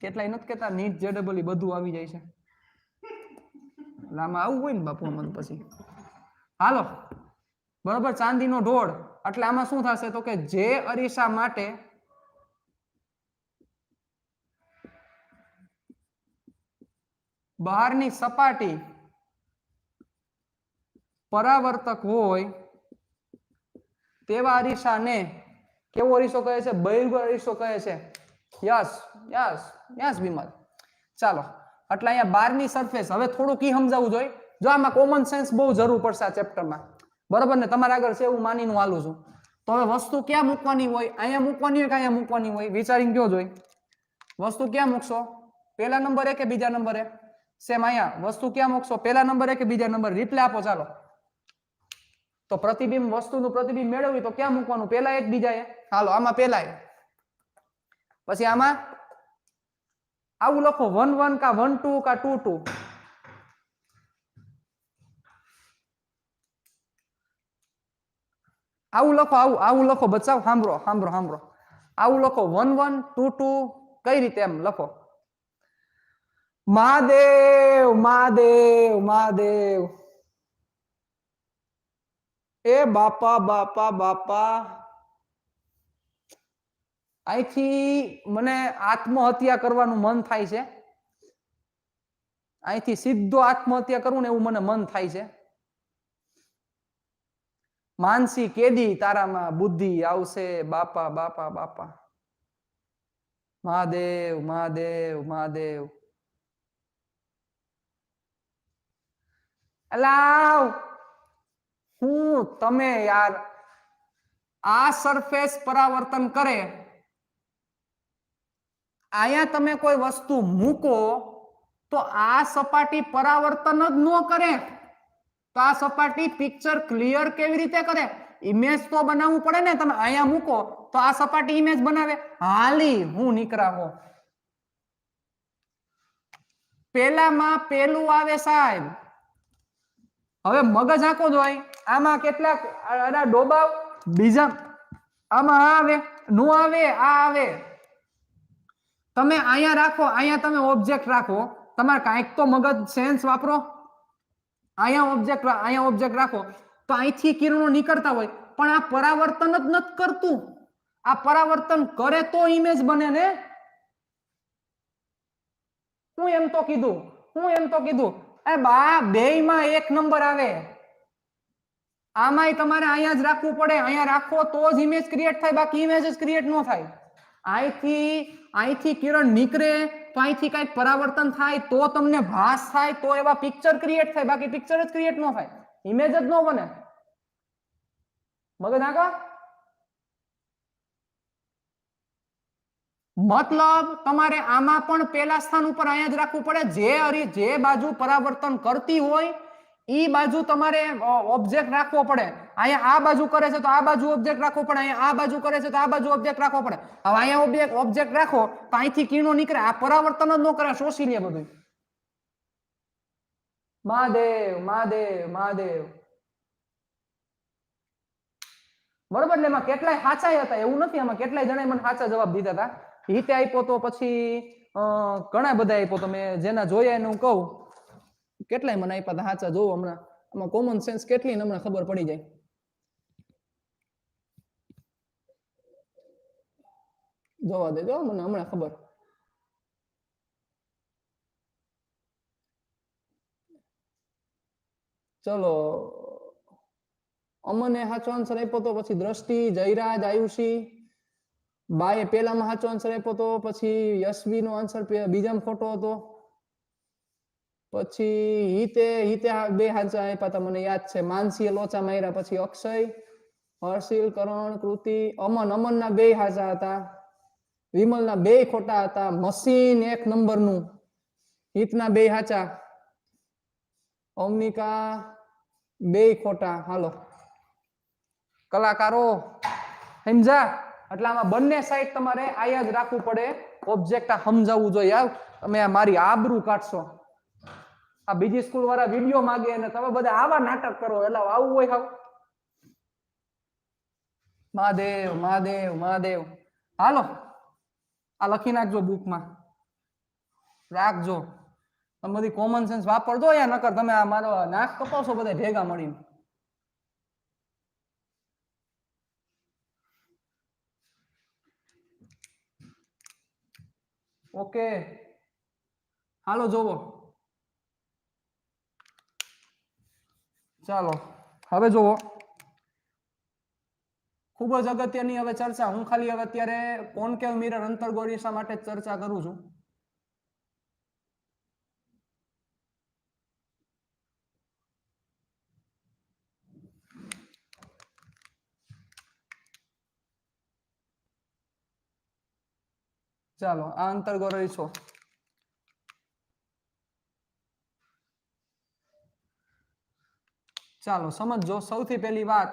કેટલાય નથી કેતા નીટ જેડબલ બધું આવી જાય છે. એટલે આમાં આવું હોય ને બાપુ અમને પછી હાલો બરોબર. ચાંદીનો ઢોળ એટલે આમાં શું થશે? તો કે જે અરીસા માટે બહારની સપાટી પરાવર્તક હોય તેવા અરીસાને કેવો અરીસો કહે છે? બહિર્ગોળ અરીસો કહે છે. Yes yes yes Vimal. ચાલો એટલે અહીંયા બહારની સરફેસ હવે થોડુંક ઈ સમજાવવું જોઈએ. જો આમાં કોમન સેન્સ બહુ જરૂર પડશે આ ચેપ્ટરમાં બરોબર ને, તમારા આગળ છે એવું માનીને હાલું છું. તો હવે વસ્તુ ક્યાં મૂકવાની હોય? અહીંયા મૂકવાની હોય કે અહીંયા મૂકવાની હોય? વિચારીને કયો જોઈ. વસ્તુ ક્યાં મૂકશો? પહેલા નંબરે કે બીજા નંબરે? સેમ અહીંયા વસ્તુ ક્યાં મૂકશો? પહેલા નંબરે કે બીજા નંબરે? રિપ્લે આપો ચાલો. તો પ્રતિબિંબ વસ્તુનું પ્રતિબિંબ મેળવવી તો ક્યાં મૂકવાનું? પહેલા એક બીજા એ? હાલો આમાં પહેલા એ, પછી આમાં આવું લખો 1 1 કા 1 2 કા 2 2. આવું લખો, આવું લખો બચાવ. સાંભળો આવું લખો 1 1 2 2. કઈ રીતે એમ લખો? મહાદેવ મહાદેવ મહાદેવ. એ બાપા બાપા બાપા, અહીંથી મને આત્મહત્યા કરવાનું મન થાય છે. અહીંથી સીધો આત્મહત્યા કરવું ને એવું મને મન થાય છે. માનસી કેદી તારામાં બુદ્ધિ આવશે બાપા બાપા બાપા. મહાદેવ મહાદેવ મહાદેવ. અલાવ હું તમે યાર આ સરફેસ પરાવર્તન કરે, અહીંયા તમે કોઈ વસ્તુ મૂકો તો આ સપાટી પરાવર્તન જ ન કરે તો આ સપાટી પિક્ચર ક્લિયર કેવી રીતે કરે? ઇમેજ તો બનાવવું પડે ને. તમે અહીંયા મૂકો તો આ સપાટી ઇમેજ બનાવે? હાલી હું નીકળા હો. પેલામાં પેલું આવે સાહેબ. હવે મગજ આખો જ હોય આમાં કેટલાક ડોબાવ બીજા આમાં આવે નો આવે આ આવે. તમે અહીંયા રાખો, અહીંયા તમે ઓબ્જેક્ટ રાખો, તમારે કાંઈક તો મગજ સેન્સ વાપરો. અહીંયા ઓબ્જેક્ટ રાખો તો અહીંથી કિરણો નીકળતા હોય પણ આ પરાવર્તન જ નથી કરતું. આ પરાવર્તન કરે તો ઇમેજ બને ને. હું એમ તો કીધું એ બા બેયમાં એક નંબર આવે. આમાંય તમારે અહીંયા જ રાખવું પડે, અહીંયા રાખો તો જ ઇમેજ ક્રિએટ થાય, બાકી ઇમેજ જ ક્રિએટ ન થાય. અહીંથી કિરણ નીકળે તો અહીંથી કઈક પરાવર્તન થાય તો તમને ભાસ થાય, તો એવા પિક્ચર ક્રિએટ થાય, બાકી પિક્ચર જ ક્રિએટ ન થાય, ઇમેજ જ ન બને. મગજ આગળ. મતલબ તમારે આમાં પણ પહેલા સ્થાન ઉપર અહીંયા જ રાખવું પડે, જે બાજુ પરાવર્તન કરતી હોય ઈ બાજુ તમારે ઓબ્જેક્ટ રાખવો પડે. અહીંયા આ બાજુ કરે છે તો આ બાજુ ઓબ્જેક્ટ રાખવો પડે, અહીંયા આ બાજુ કરે છે તો આ બાજુ ઓબ્જેક્ટ રાખવો પડે. હવે અહીંયા ઓબ્જેક્ટ રાખો તો અહીંથી કિરણો નીકળે, આ પરાવર્તન જ ન કરે, શોષી લે બધું. મહાદેવ મહાદેવ મહાદેવ. બરોબર ને? એમાં કેટલાય સાચા હતા એવું નથી, આમાં કેટલાય જણાએ મને સાચા જવાબ દીધા હતા. હિતે આપ્યો તો પછી ઘણા બધા આપ્યો તો, મેં જેના જોયા એને હું કહું કેટલાય મને આપ્યા હતા સાચા. જોવો હમણાં આમાં કોમન સેન્સ કેટલી ને હમણાં ખબર પડી જાય. જોવા દેજો મને હમણાં ખબર. ચલો, અમને સાચો આન્સર આપ્યો તો, પછી દ્રષ્ટિ, જયરાજ, આયુષી, બાએ પેલામાં સાચો આન્સર આપ્યો તો, પછી યશવી નો આન્સર બીજામાં ખોટો હતો, પછી હિતે બે સાચા આપ્યા હતા મને યાદ છે, માનસીએ લોચા માર્યા, પછી અક્ષય, હર્ષિલ, કરણ, કૃતિ, અમનના બે સાચા હતા, વિમલના બે ખોટા હતા, મશીન 1 નંબરનું, હિતના બે સાચા, અવનિકા બે ખોટા. હાલો કલાકારો સમજા? એટલે આમાં બંને સાઈડ તમારે આયા જ રાખવું પડે, ઓબ્જેક્ટ આ સમજાવવું જોઈએ. તમે આ મારી આબરૂ કાઢશો. આ બીજી સ્કૂલ વાળા વિડીયો માંગે અને તમે બધા આવા નાટક કરો, એટલે આવું હોય હાવ. મહાદેવ મહાદેવ મહાદેવ. હાલો આ લખી નાખજો બુકમાં, રાખજો. તમે બધી કોમન સેન્સ વાપરજો, યા નકર તમે આ મારો નાક કપાવશો બધા ભેગા મળીને. ઓકે હાલો જોવો. ચાલો હવે જોવો, ખૂબ જ અગત્યની હવે ચર્ચા. હું ખાલી હવે અત્યારે કોન્કેવ મિરર અંતર્ગોરીસા માટે ચર્ચા કરું છું. ચાલો આ અંતર્ગોરીસો. ચાલો સમજો. સૌથી પહેલી વાત,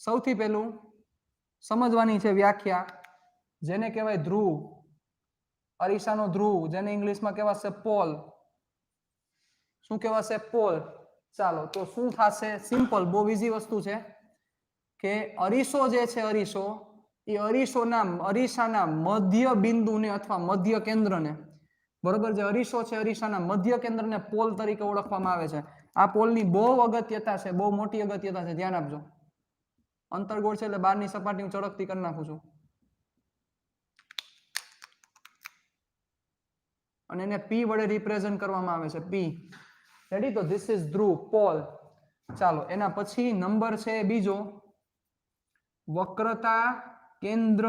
સૌથી પહેલું સમજવાની છે વ્યાખ્યા, જેને કહેવાય ધ્રુવ, અરીસાનો ધ્રુવ, જેને ઇંગ્લિશમાં કહેવાશે પોલ. શું કહેવાશે? પોલ. ચાલો તો શું થશે? સિમ્પલ, બહુ ઈઝી વસ્તુ છે કે અરીસો જે છે, અરીસો એ અરીસાના મધ્ય બિંદુને અથવા મધ્ય કેન્દ્રને, બરોબર, જે અરીસો છે અરીસાના મધ્ય કેન્દ્રને પોલ તરીકે ઓળખવામાં આવે છે. આ પોલની બહુ અગત્યતા છે, બહુ મોટી અગત્યતા છે, ધ્યાન આપજો. અંતર્ગોળ છે એટલે બહારની સપાટી હું ચળકતી કરી નાખું છું, અને એને P વડે રિપ્રેઝન્ટ કરવામાં આવે છે, P. રેડી? તો ધીસ ઇઝ ધ્રુવ, પોલ. ચાલો એના પછી નંબર છે બીજો, વક્રતા કેન્દ્ર.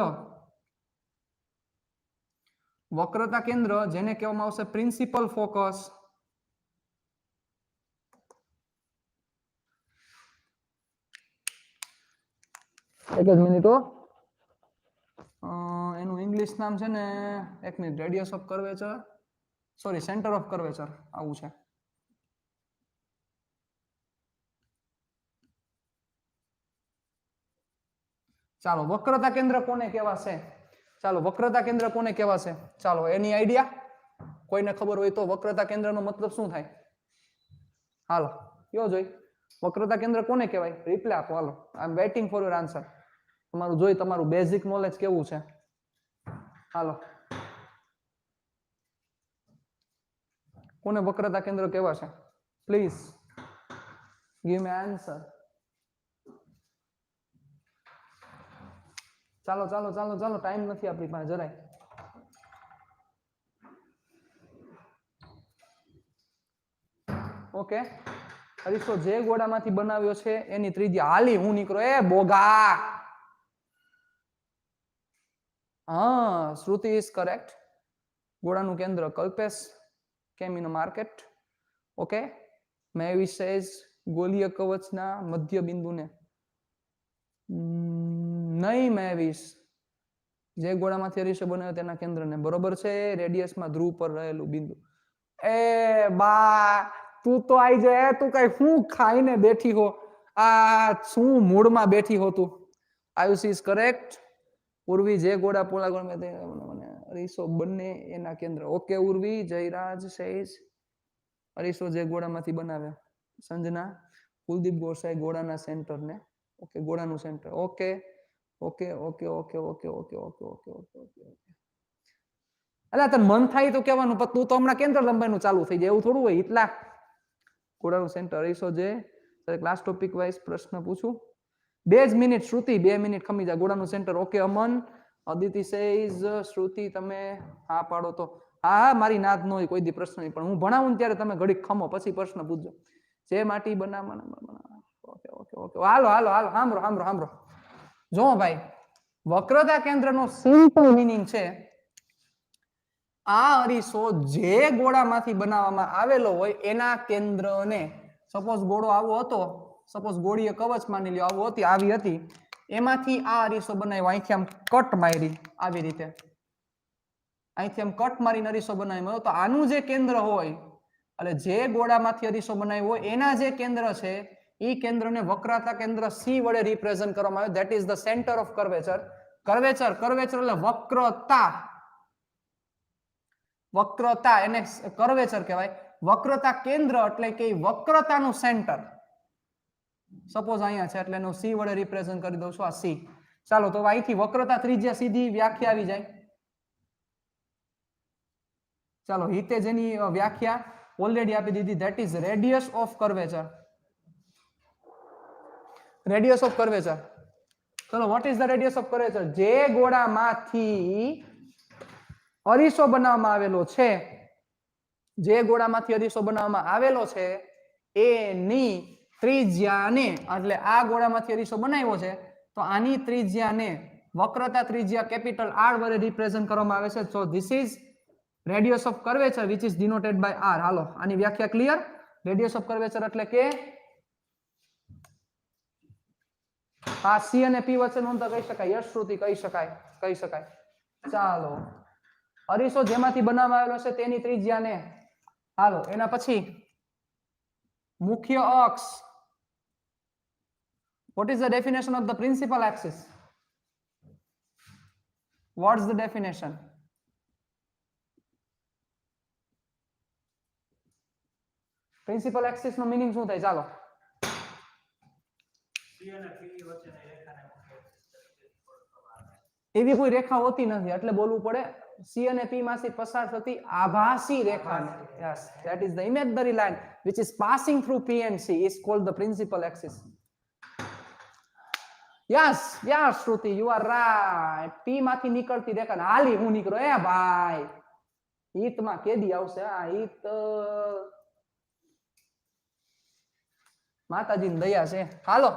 વક્રતા કેન્દ્ર જેને કહેવામાં આવશે પ્રિન્સિપલ ફોકસ. એક જ મિનિટ હો, એનું ઇંગ્લિશ નામ છે ને, એક minute, radius of curvature, sorry centre of curvature, આવું છે. ચાલો વક્રતા કેન્દ્ર કોને કહેવાશે? ચાલો વક્રતા કેન્દ્ર કોને કહેવાશે? ચાલો એની આઈડિયા કોઈને ખબર હોય તો, વક્રતા કેન્દ્રનો મતલબ શું થાય? હાલો કયો જોઈ, વક્રતા કેન્દ્ર કોને કહેવાય? રિપ્લાય આપો હાલો. I am waiting for your answer. તમારું જોઈ તમારું બેઝિક નોલેજ કેવું છે. હાલો કોને વક્રતા કેન્દ્ર કહેવાશે? Please give me answer. ચાલો ચાલો ચાલો ચાલો, ટાઈમ નથી આપણી પાસે જરાય. ઓકે અરીસો જે ગોળામાંથી બનાવ્યો છે એની ત્રિજ્યા હાલી હું નીકળો એ બોગા હા શ્રુતિ ઇઝ કરેક્ટ ગોળાનું કેન્દ્ર કલ્પેશ કેમ ઇન માર્કેટ ઓકે મેવી સેઝ ગોલીય કવચના મધ્ય બિંદુને નહીં મેવીસ જે ગોળામાંથી અરીસો બનાવ્યો તેના કેન્દ્રને બરોબર છે રેડિયસમાં ધ્રુવ પર રહેલું બિંદુ એ બા તું તો આઈ જાય તું કઈ હું ખાઈને બેઠી હો આ શું મૂળમાં બેઠી હો તું આયુષ ઇઝ કરેક્ટ ઉર્વી જે ગોળા પોળા ગોળા અરીસો બંને એના કેન્દ્ર ઓકે ઉર્વી જયરાજ સેઝ અરીસો જે ગોળામાંથી બનાવે સંજના કુલદીપ ગોસાઈ ગોળાના સેન્ટર ને ઓકે ગોળાનું centre okay okay okay okay okay okay okay okay okay okay અલા તને મન થાય તો કહેવાનું પણ તું તો હમણાં કેન્દ્ર લંબાઈનું ચાલુ થઈ જાય એવું થોડું હોય એટલા ગોળાનું સેન્ટર અરીસો જે ક્લાસ ટોપિક વાઇઝ પ્રશ્ન પૂછું 2 જ મિનિટ શ્રુતિ 2 મિનિટ ખમી જાય ગોળાનું સેન્ટર ઓકે અમન અદિતિ સેઝ શ્રુતિ તમે હા પાડો તો હા મારી નાદ ન હોય કોઈ દી પ્રશ્ન નહીં પણ હું ભણાવું ને ત્યારે તમે ઘડીક ખમો પછી પ્રશ્ન પૂછજો જે માટી બનાવવાના ઓકે ઓકે ઓકે હાલો હાલો હાલો સાંભળો સાંભળો સાંભળો જો ભાઈ વક્રતા કેન્દ્રનો સિમ્પલ મીનિંગ છે આ અરીસો જે ગોળામાંથી બનાવવામાં આવેલો હોય એના કેન્દ્રને સપોઝ ગોળો આવો હતો સપોઝ ગોળીય કવચ માની લ્યો આવો હતી આવી હતી એમાંથી આ અરીસો બનાવ્યો અહીંથી આમ કટ મારી આવી રીતે અહીંથી આમ કટ મારીને અરીસો બનાવ્યો તો આનું જે કેન્દ્ર હોય એટલે જે ગોળામાંથી અરીસો બનાવ્યો હોય એના જે કેન્દ્ર છે એ કેન્દ્રને વક્રતા કેન્દ્ર સી વડે રિપ્રેઝન્ટ કરવામાં આવે that is the centre of curvature curvature curvature એટલે વક્રતા વક્રતા એને કર્વેચર કહેવાય વક્રતા કેન્દ્ર એટલે કે વક્રતાનું સેન્ટર સપોઝ અહીંયા છે એટલે એનું સી વડે રિપ્રેઝન્ટ કરી દઉં છું આ સી ચાલો તો અહીંથી વક્રતા ત્રિજ્યા સીધી વ્યાખ્યા આવી જાય ચાલો હિતે જેની વ્યાખ્યા ઓલરેડી આપી દીધી that is radius of curvature radius of curvature ચલો what is the radius of curvature જે ગોળામાંથી અરીસો બનાવવામાં આવેલો છે જે ગોળામાંથી અરીસો બનાવવામાં આવેલો છે એની ત્રિજ્યાને એટલે આ ગોળામાંથી અરીસો બનાવ્યો છે તો આની ત્રિજ્યાને વક્રતા ત્રિજ્યા કેપિટલ R વડે રિપ્રેઝન્ટ કરવામાં આવે છે so this is radius of curvature which is denoted by R હાલો આની વ્યાખ્યા ક્લિયર રેડિયસ ઓફ કર્વેચર એટલે કે આ C અને P વચ્ચેનું અંતર કહી શકાય યશ શ્રુતિ કહી શકાય ચાલો અરીસો જેમાંથી બનાવવામાં આવેલો છે તેની ત્રિજ્યાને હાલો એના પછી મુખ્ય અક્ષ what is the definition of the principal axis what's the definition principal axis નો મીનિંગ શું થાય ચાલો એવી કોઈ રેખા હોતી નથી એટલે બોલવું પડે C અને P માંથી પસાર થતી આભાસી રેખાને yes that is the imaginary line which is passing through P and C is called the principal axis yes Shruti you are right P માંથી નીકળતી રેખા હાલી હું નીકળો એ ભાઈ હિતમાં કેદી આવશે આ હિત માતાજીની દયા છે હાલો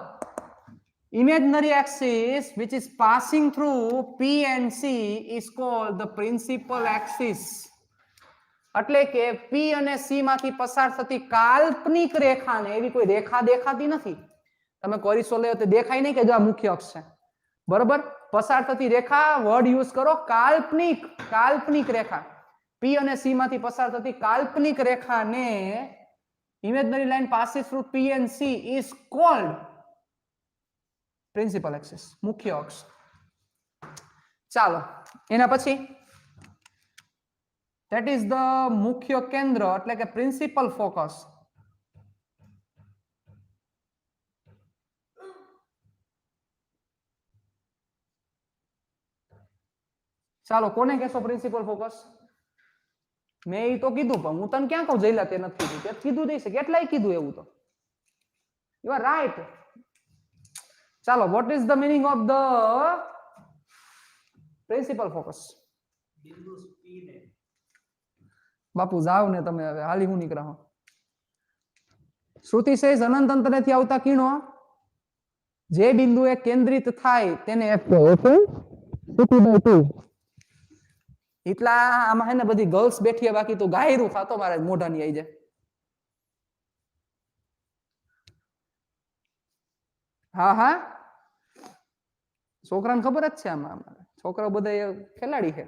imaginary axis which is passing through P and C is called the principal axis એટલે કે P અને C માંથી પસાર થતી કાલ્પનિક રેખાને એવી કોઈ રેખા દેખાતી નથી તમે કોરિસો લે તો દેખાય નહીં કે જો આ મુખ્ય અક્ષ છે બરોબર પસાર થતી રેખા વર્ડ યુઝ કરો કાલ્પનિક રેખા P અને C માંથી પસાર થતી કાલ્પનિક રેખાને imaginary line passes through P and C is called principal axis મુખ્ય અક્ષ ચાલો એના પછી that is the મુખ્ય કેન્દ્ર એટલે કે principal focus ચાલો કોને કહેશો પ્રિન્સિપલ ફોકસ મેં એ તો કીધું પણ હું તને ક્યાં કહું જઈલા તે નથી કીધું તે કીધું નહીં છે કેટલાય કીધું એવું તો યુ આર રાઈટ ચાલો what is the meaning of the principal focus બિંદુ P ને બાપુ જાવ ને તમે હવે હાલી હું નીકળા હો શ્રુતિ સેઝ અનંત અંતરેથી આવતા કિરણો જે બિંદુએ કેન્દ્રિત થાય તેને F કહેવાય. Okay, P2/2. એટલા આમાં હે ને બધી ગર્લ્સ બેઠી બાકી તો ગાયરું થાતો મારે મોઢાની આઈ જાય. હા હા, છોકરાને ખબર જ છે આમાં. છોકરાઓ બધા ખેલાડી છે.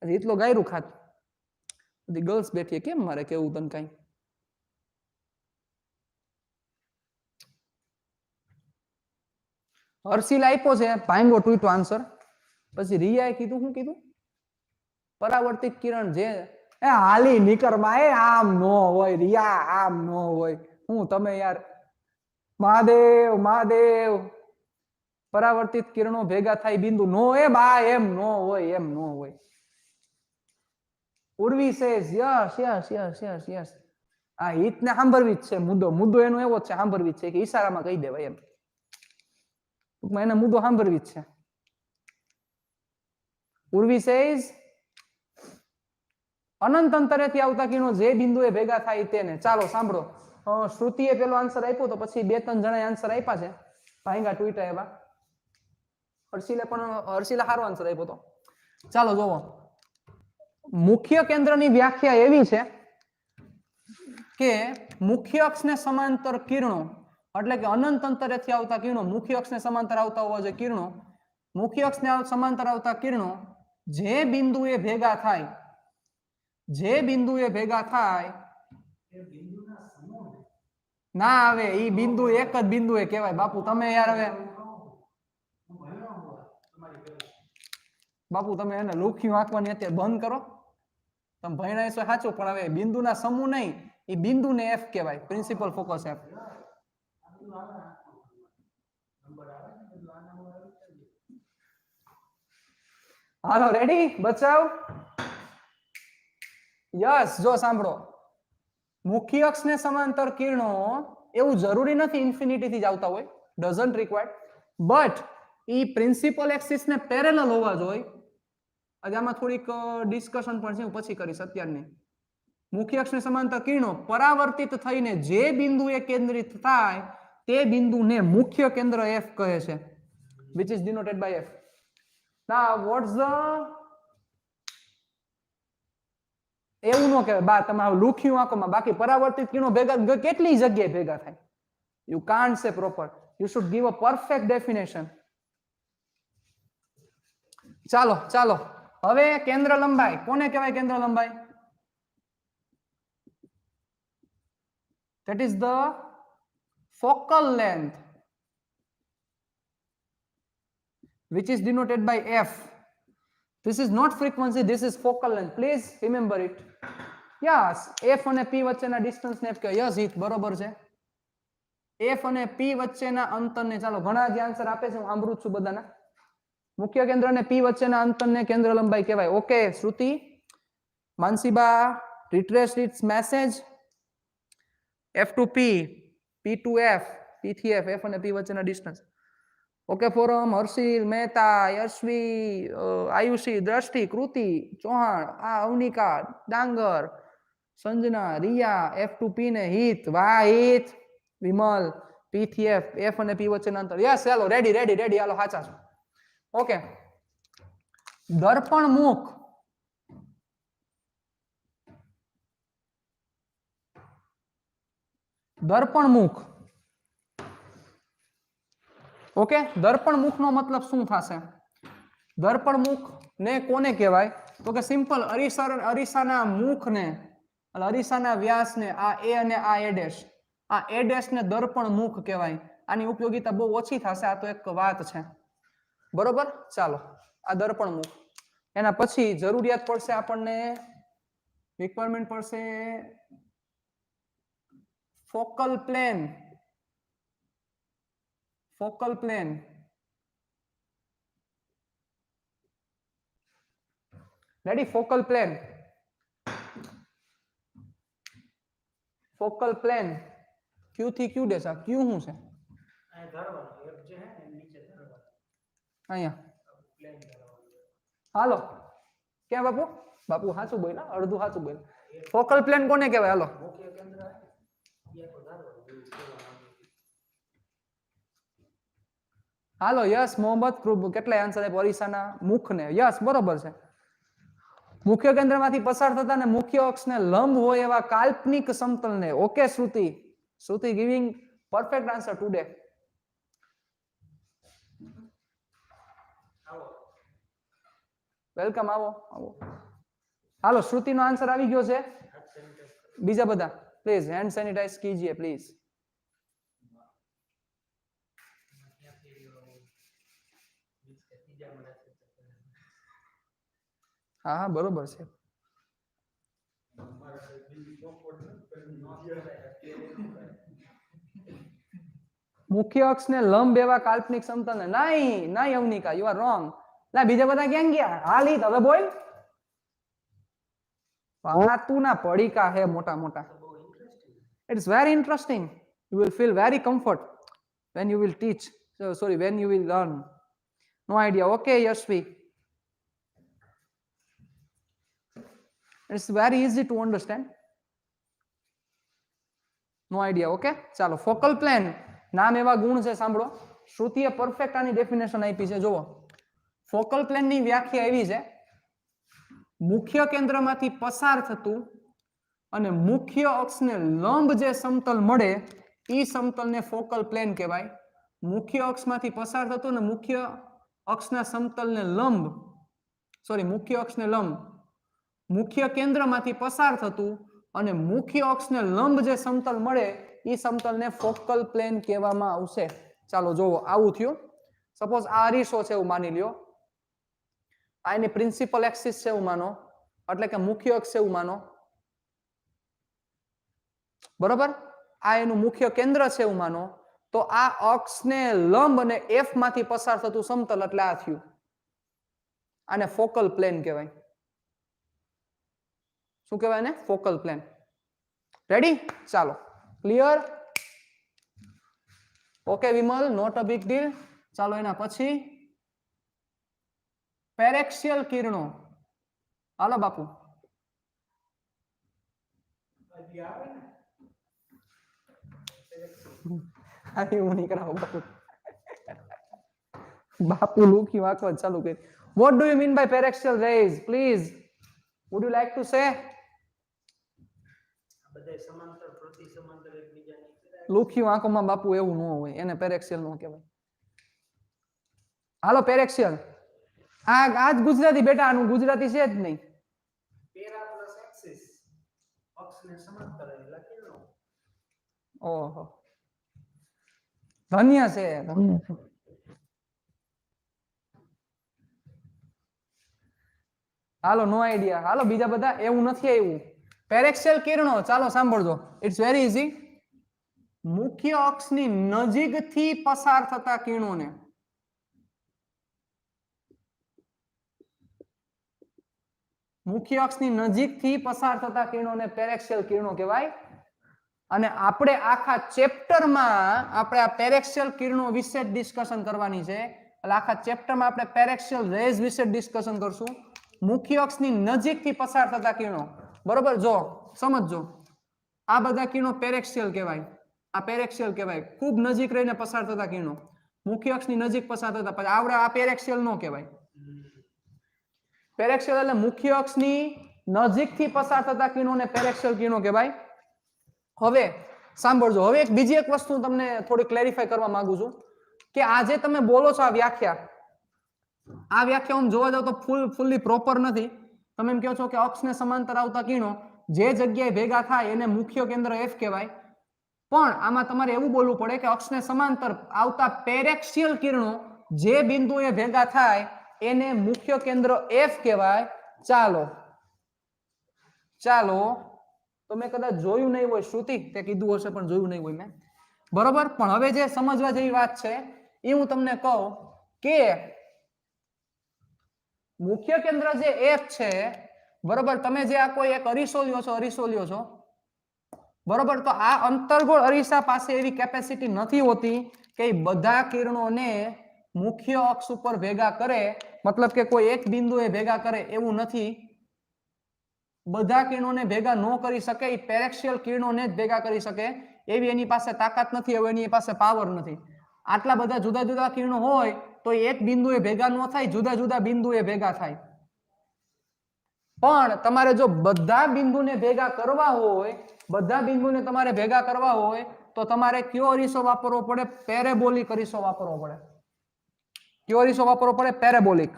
એટલો ગાયરું ખાત બધી ગર્લ્સ બેઠી. કેમ મારે કેવું તને કઈ? હર્ષિલ આપ્યો છે ભાંગો ટ્વીટ આન્સર. પછી રિયાએ કીધું, શું કીધું? પરાવર્તિત કિરણ જે હાલી નીકરમાં એ આમ નો હોય રિયા, આમ નો હોય. હું તમે યાર મહાદેવ મહાદેવ, પરાવર્તિત કિરણો ભેગા થાય બિંદુ નો એ બા, એમ નો હોય, એમ નો હોય. Urvi says yes yes yes yes yes. આ હિતને સાંભળવી જ છે. મુદ્દો એનો એવો જ છે, સાંભળવી જ છે કે ઈશારામાં કહી દેવાય એમ. ટૂંકમાં એને મુદ્દો સાંભળવી જ છે. ઉર્વી સેઝ અનંત અંતરેથી આવતા કિરણો જે બિંદુએ ભેગા થાય તેને. ચાલો સાંભળો, શ્રુતિએ પેલો આન્સર આપ્યો તો પછી 2-3 જણાએ આન્સર આપ્યા છે ભાઈગા ટ્વીટર એવા. હર્ષિલે સારો આન્સર આપ્યો તો. ચાલો જોવો, મુખ્ય કેન્દ્રની વ્યાખ્યા એવી છે કે મુખ્ય અક્ષને સમાંતર કિરણો, એટલે કે અનંત અંતરેથી આવતા કિરણો, મુખ્ય અક્ષને સમાંતર આવતા હોવા જોઈએ કિરણો, મુખ્ય અક્ષને સમાંતર આવતા કિરણો જે બિંદુએ ભેગા થાય, જે બિંદુએ ભેગા થાય ના આવે ઈ બિંદુ એક જ બિંદુએ કહેવાય. બાપુ તમે યાર હવે બાપુ તમે એને લુખ્યું આંકવાની અત્યારે બંધ કરો. તમે ભણ્યા છો સાચું, પણ હવે બિંદુના સમૂહ નહીં, એ બિંદુને F કહેવાય, પ્રિન્સિપલ ફોકસ F. હાલો રેડી? બચાવ. યસ, જો સાંભળો, મુખ્ય અક્ષને સમાંતર કિરણો એવું જરૂરી નથી ઇન્ફિનિટી થી જ આવતા હોય, doesn't required, but E principal axis ને પેરેલલ હોવા જોઈએ. આજે આમાં થોડીક ડિસ્કશન પણ છે, હું પછી કરીશ, અત્યારની. મુખ્ય અક્ષને સમાંતર કિરણો પરાવર્તિત થઈને જે બિંદુએ કેન્દ્રિત થાય તે બિંદુને મુખ્ય કેન્દ્ર F કહે છે, which is denoted by F. Now what's the, એવું નો કહેવાય બા તમે લુખ્યું આંકોમાં, બાકી પરાવર્તિત કિરણો ભેગા કેટલી જગ્યાએ ભેગા થાય. You can't say proper. You should give a perfect definition. ચાલો ચાલો, હવે કેન્દ્ર લંબાઈ કોને કહેવાય? કેન્દ્ર લંબાઈ, that is the focal length which is denoted by F. This is not frequency, this is focal length. Please remember it. Yes, F અને P વચ્ચેના ડિસ્ટન્સ ને F કહેવાય. યસ હિત બરોબર છે. F અને P વચ્ચેના અંતરને, ચાલો ઘણા જે આન્સર આપે છે હું સાંભળું છું બધાના, મુખ્ય કેન્દ્ર અને P વચ્ચેના અંતરને કેન્દ્ર લંબાઈ કહેવાય. Okay Shruti, માનસીબા retraced its message. F to P, P to F, P થી F, F અને P વચ્ચેના distance. Okay forum, Harshil, Mehta, Yashvi, Ayushi, દ્રષ્ટિ, કૃતિ, ચૌહાણ, આ અવનિકા, ડાંગર, Sanjana, Riya, F to P ને હિત, વાહ હિત, વિમલ, P થી F, F અને P વચ્ચેના અંતર. યસ ચાલો રેડી રેડી રેડી, હાલો સાચા છો. ઓકે, દર્પણ મુખ, દર્પણ મુખ. ઓકે, દર્પણ મુખનો મતલબ શું થશે? દર્પણ મુખ ને કોને કહેવાય? તો કે સિમ્પલ, અરીસાના મુખને, અરીસાના વ્યાસને, આ A અને આ A ડેશ, આ A ડેશ ને દર્પણ મુખ કહેવાય. આની ઉપયોગિતા બહુ ઓછી થશે, આ તો એક વાત છે, બરોબર. ચાલો, આ દર્પણ મુખ. એના પછી જરૂરિયાત પડશે આપણને, રિક્વાયરમેન્ટ પડશે focal plane. Focal plane, ready? Focal plane, focal plane Q થી Q ડેશ. આ Q શું છે? અહીંયા હાલો, ક્યાં બાપુ? બાપુ સાચું બોલ્યા, અડધું સાચું બોલ્યા. ફોકલ પ્લેન કોને કહેવાય? હાલો હાલો યસ મોહમ્મદ કેટલા આન્સર આપ્યો? અરીસાના મુખને યસ બરોબર છે. મુખ્ય કેન્દ્રમાંથી પસાર થતા ને મુખ્ય અક્ષને લંબ હોય એવા કાલ્પનિક સમતલને. Okay Shruti, Shruti giving perfect answer today. Welcome, આવો આવો. હાલો શ્રુતિનો આન્સર આવી ગયો છે. બીજા બધા પ્લીઝ હેન્ડ સેનિટાઈઝ કીજીએ પ્લીઝ. હા હા બરોબર છે. મુખ્ય અક્ષને લંબ એવા કાલ્પનિક સમતલને. નહીં નહીં અવનિકા, યુ આર રોંગ. લા બીજા બધા ક્યાં ગયા? હાલ ઈ હવે બોલ. તું ના પડીકા હે મોટા મોટા. It's very interesting. You will feel very comfort when you will teach. Sorry, when you will learn. No idea. Okay, Yashvi. It's very easy to understand. No idea. Okay. ચાલો ફોકલ પ્લેન નામ એવા ગુણ છે સાંભળો. શ્રુતિએ perfect આની definition આપી છે. જુઓ ફોકલ પ્લેન ની વ્યાખ્યા એવી છે: મુખ્ય કેન્દ્રમાંથી પસાર થતું અને મુખ્ય અક્ષને લંબ જે સમતલ મળે એ સમતલને ફોકલ પ્લેન કહેવાય. મુખ્ય અક્ષમાંથી પસાર થતું અને મુખ્ય અક્ષના સમતલને લંબ, સોરી મુખ્ય અક્ષને લંબ, મુખ્ય કેન્દ્રમાંથી પસાર થતું અને મુખ્ય અક્ષને લંબ જે સમતલ મળે એ સમતલને ફોકલ પ્લેન કહેવામાં આવશે. ચાલો જોવો આવું થયું. સપોઝ આ અરીસો છે એવું માની લ્યો, આ એની પ્રિન્સિપલ એક્સિસ છે એવું માનો, એટલે કે મુખ્ય અક્ષ છે એવું માનો, બરોબર. આ એનું મુખ્ય કેન્દ્ર છે એવું માનો. તો આ અક્ષને લંબ અને એફ માંથી પસાર થતું સમતલ એટલે આ થયું. આને ફોકલ પ્લેન કહેવાય. શું કહેવાય ને? Focal plane. રેડી? ચાલો clear? Okay Vimal, not a big deal. ચાલો એના પછી પેરેક્સિયલ કિરણો. હાલો બાપુ. હું નીકળાવ બાપુ. બાપુ લુકી વાંચવા ચાલુ કરી. What do you mean by paraxial rays? Please, would you like to say? Luki વાંકોમાં બાપુ એવું ન હોય, એને પેરેક્સિયલ નો કહેવાય. હાલો પેરેક્સિયલ. આ જ ગુજરાતી બેટા, આનું ગુજરાતી છે જ નહીં. પેરા પ્લસ એક્સિસ, અક્ષને સમાંતર એટલે કિરણો. ઓહો ધન્ય છે, ધન્ય છે. હાલો નો આઈડિયા. હાલો બીજા બધા. એવું નથી આવ્યું. પેરેક્સિયલ કિરણો ચાલો સાંભળજો. It's very easy. મુખ્ય અક્ષની નજીકથી પસાર થતા કિરણોને મુખ્ય અક્ષની નજીકથી પસાર થતા કિરણોને પેરેક્સિયલ કિરણો કહેવાય. અને આપણે આખા ચેપ્ટરમાં આપણે આ પેરેક્સિયલ કિરણો વિશે ડિસ્કશન કરવાની છે. એટલે આખા ચેપ્ટરમાં આપણે પેરેક્સિયલ રેઝ વિશે ડિસ્કશન કરશું. મુખ્ય અક્ષની નજીકથી પસાર થતા કિરણો, બરોબર. જો સમજજો, આ બધા કિરણો પેરેક્સિયલ કહેવાય. આ પેરેક્સિયલ કહેવાય, ખૂબ નજીક રહીને પસાર થતા કિરણો, મુખ્ય અક્ષની નજીક પસાર થતા. પછી આવડે આ પેરેક્સિયલ નો કહેવાય. પેરેક્સિયલ એટલે મુખ્ય અક્ષની નજીકથી પસાર થતા કિરણોને પેરેક્સિયલ કિરણો કહેવાય. હવે સાંભળજો, હવે બીજી એક વસ્તુ તમને થોડી ક્લેરિફાય કરવા માંગુ છું કે આ જે તમે બોલો છો આ વ્યાખ્યા જોવા જાવ તો ફૂલ્લી પ્રોપર નથી. તમે એમ કહો છો કે અક્ષને સમાંતર આવતા કિરણો જે જગ્યાએ ભેગા થાય એને મુખ્ય કેન્દ્ર એફ કહેવાય. પણ આમાં તમારે એવું બોલવું પડે કે અક્ષને સમાંતર આવતા પેરેક્સિયલ કિરણો જે બિંદુએ ભેગા થાય એને મુખ્ય કેન્દ્ર એફ કહેવાય. ચાલો ચાલો તમે કદાચ જોયું નહીં હોય, શ્રુતિ તે કીધું હશે પણ જોયું નહીં હોય મેં, બરોબર. પણ હવે જે સમજવા જેવી વાત છે એ હું તમને કહું કે મુખ્ય કેન્દ્ર જે એફ છે, બરોબર. તમે જે આ કોઈ એક અરીસો લ્યો છો, બરોબર. તો આ અંતર્ગોળ અરીસા પાસે એવી કેપેસિટી નથી હોતી કે બધા કિરણોને મુખ્ય અક્ષ ઉપર ભેગા કરે, મતલબ કે કોઈ એક બિંદુએ ભેગા કરે એવું નથી. બધા કિરણોને ભેગા ન કરી શકે, એ પેરેક્સિયલ કિરણોને જ ભેગા કરી શકે એવી એની પાસે તાકાત નથી, હવે એની પાસે પાવર નથી. આટલા બધા જુદા જુદા કિરણો હોય તો એક બિંદુએ ભેગા ન થાય, જુદા જુદા બિંદુએ ભેગા થાય. પણ તમારે જો બધા બિંદુને ભેગા કરવા હોય, બધા બિંદુને તમારે ભેગા કરવા હોય તો તમારે કયો અરીસો વાપરવો પડે? પેરેબોલિક અરીસો વાપરવો પડે. કયો અરીસો વાપરવો પડે? પેરેબોલિક.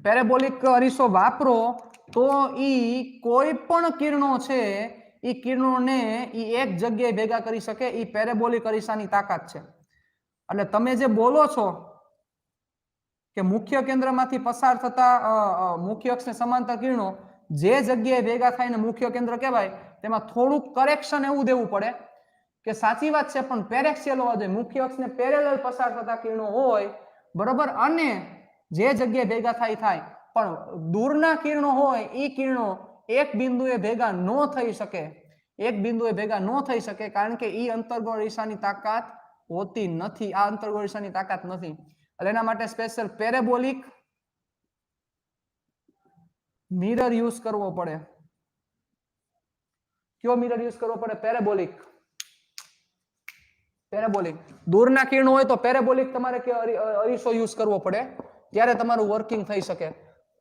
પેરેબોલિક અરીસો વાપરો તો ઈ કોઈ પણ કિરણો છે એ કિરણોને ઈ એક જગ્યાએ ભેગા કરી શકે, ઈ પેરેબોલિક અરીસાની તાકાત છે. એટલે તમે જે બોલો છો કે મુખ્ય કેન્દ્રમાંથી પસાર થતા મુખ્ય અક્ષને સમાંતર કિરણો જે જગ્યાએ ભેગા થાય ને મુખ્ય કેન્દ્ર કહેવાય, તેમાં થોડુંક કરેક્શન એવું દેવું પડે કે સાચી વાત છે પણ પેરેક્સિયલ હોવા જોઈએ, મુખ્ય અક્ષને પેરેલલ પસાર થતા કિરણો હોય, બરોબર, અને જે જગ્યાએ ભેગા થાય, પણ દૂરના કિરણો હોય એ કિરણો એક બિંદુએ ભેગા ન થઈ શકે, એક બિંદુએ ભેગા ન થઈ શકે, કારણ કે ઈ અંતર્ગોળ અરીસાની તાકાત હોતી નથી, આ અંતર્ગોળ અરીસાની તાકાત નથી. એટલે એના માટે સ્પેશિયલ પેરેબોલિક મિરર યુઝ કરવો પડે. કયો મિરર યુઝ કરવો પડે? પેરેબોલિક. પેરેબોલિક. દૂરના કિરણો હોય તો પેરેબોલિક તમારે અરીસો યુઝ કરવો પડે, ત્યારે તમારું વર્કિંગ થઈ શકે.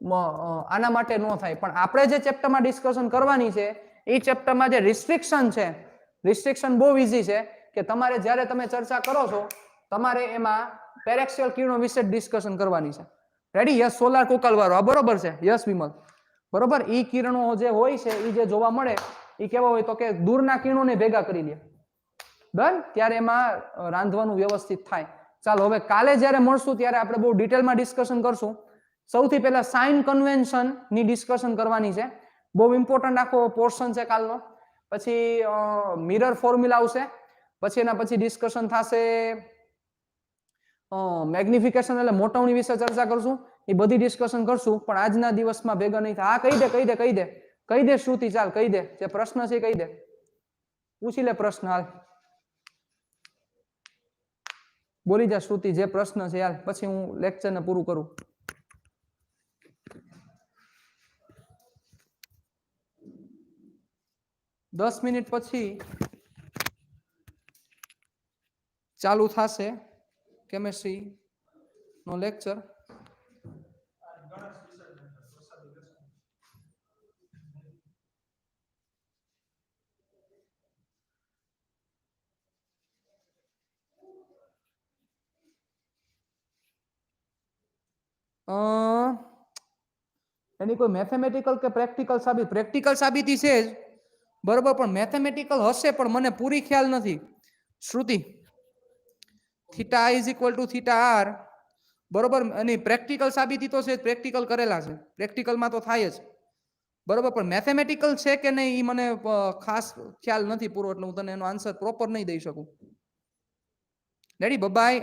આના માટે ન થાય. પણ આપણે જે ચેપ્ટરમાં ડિસ્કશન કરવાની છે એ ચેપ્ટરમાં જે રિસ્ટ્રિક્શન છે, રિસ્ટ્રિક્શન બહુ ઈઝી છે કે તમારે જ્યારે તમે ચર્ચા કરો છો તમારે એમાં પેરેક્સિયલ કિરણો વિશે ડિસ્કશન કરવાની છે. રેડી? યસ. સોલાર કોકલ વાળો, આ બરોબર છે. યસ વિમલ, બરોબર. ઈ કિરણો જે હોય છે એ જે જોવા મળે એ કેવા હોય તો કે દૂરના કિરણોને ભેગા કરી દે, ડન, ત્યારે એમાં રાંધવાનું વ્યવસ્થિત થાય. ચાલો હવે કાલે જ્યારે મળશું ત્યારે આપણે બહુ ડિટેલમાં ડિસ્કશન કરશું. સૌથી પહેલા સાઇન કન્વેન્શન ની ડિસ્કશન કરવાની છે, બહુ ઇમ્પોર્ટન્ટ આખો પોર્શન છે કાલનો. પછી મિરર ફોર્મ્યુલા આવશે, પછી એના પછી ડિસ્કશન થશે મેગ્નિફિકેશન એટલે મોટવણી વિશે ચર્ચા કરશું, એ બધી ડિસ્કશન કરશું. પણ આજના દિવસમાં ભેગા નહીં થાય. હા, કહી દે શ્રુતિ, ચાલ કહી દે, જે પ્રશ્ન છે કહી દે, પૂછી લે પ્રશ્ન. હાલ બોલી જા શ્રુતિ, જે પ્રશ્ન છે યાર, પછી હું લેક્ચરને પૂરું કરું. દસ મિનિટ પછી ચાલુ થશે કેમેસ્ટ્રી નો લેક્ચર. એની કોઈ મેથેમેટિકલ કે પ્રેક્ટિકલ સાબિતી છે જ, બરોબર, પણ મેથેમેટિકલ હશે પણ મને પૂરી ખ્યાલ નથી શ્રુતિ. થીટા i = થીટા r, બરોબર, અને પ્રેક્ટિકલ સાબિતી તો છે, પ્રેક્ટિકલ કરેલા છે, પ્રેક્ટિકલમાં તો થાય જ, બરોબર, પણ મેથેમેટિકલ છે કે નહીં એ મને ખાસ ખ્યાલ નથી પૂરો, એટલે હું તને એનો આન્સર પ્રોપર નહીં દઈ શકું. રેડી? બાય.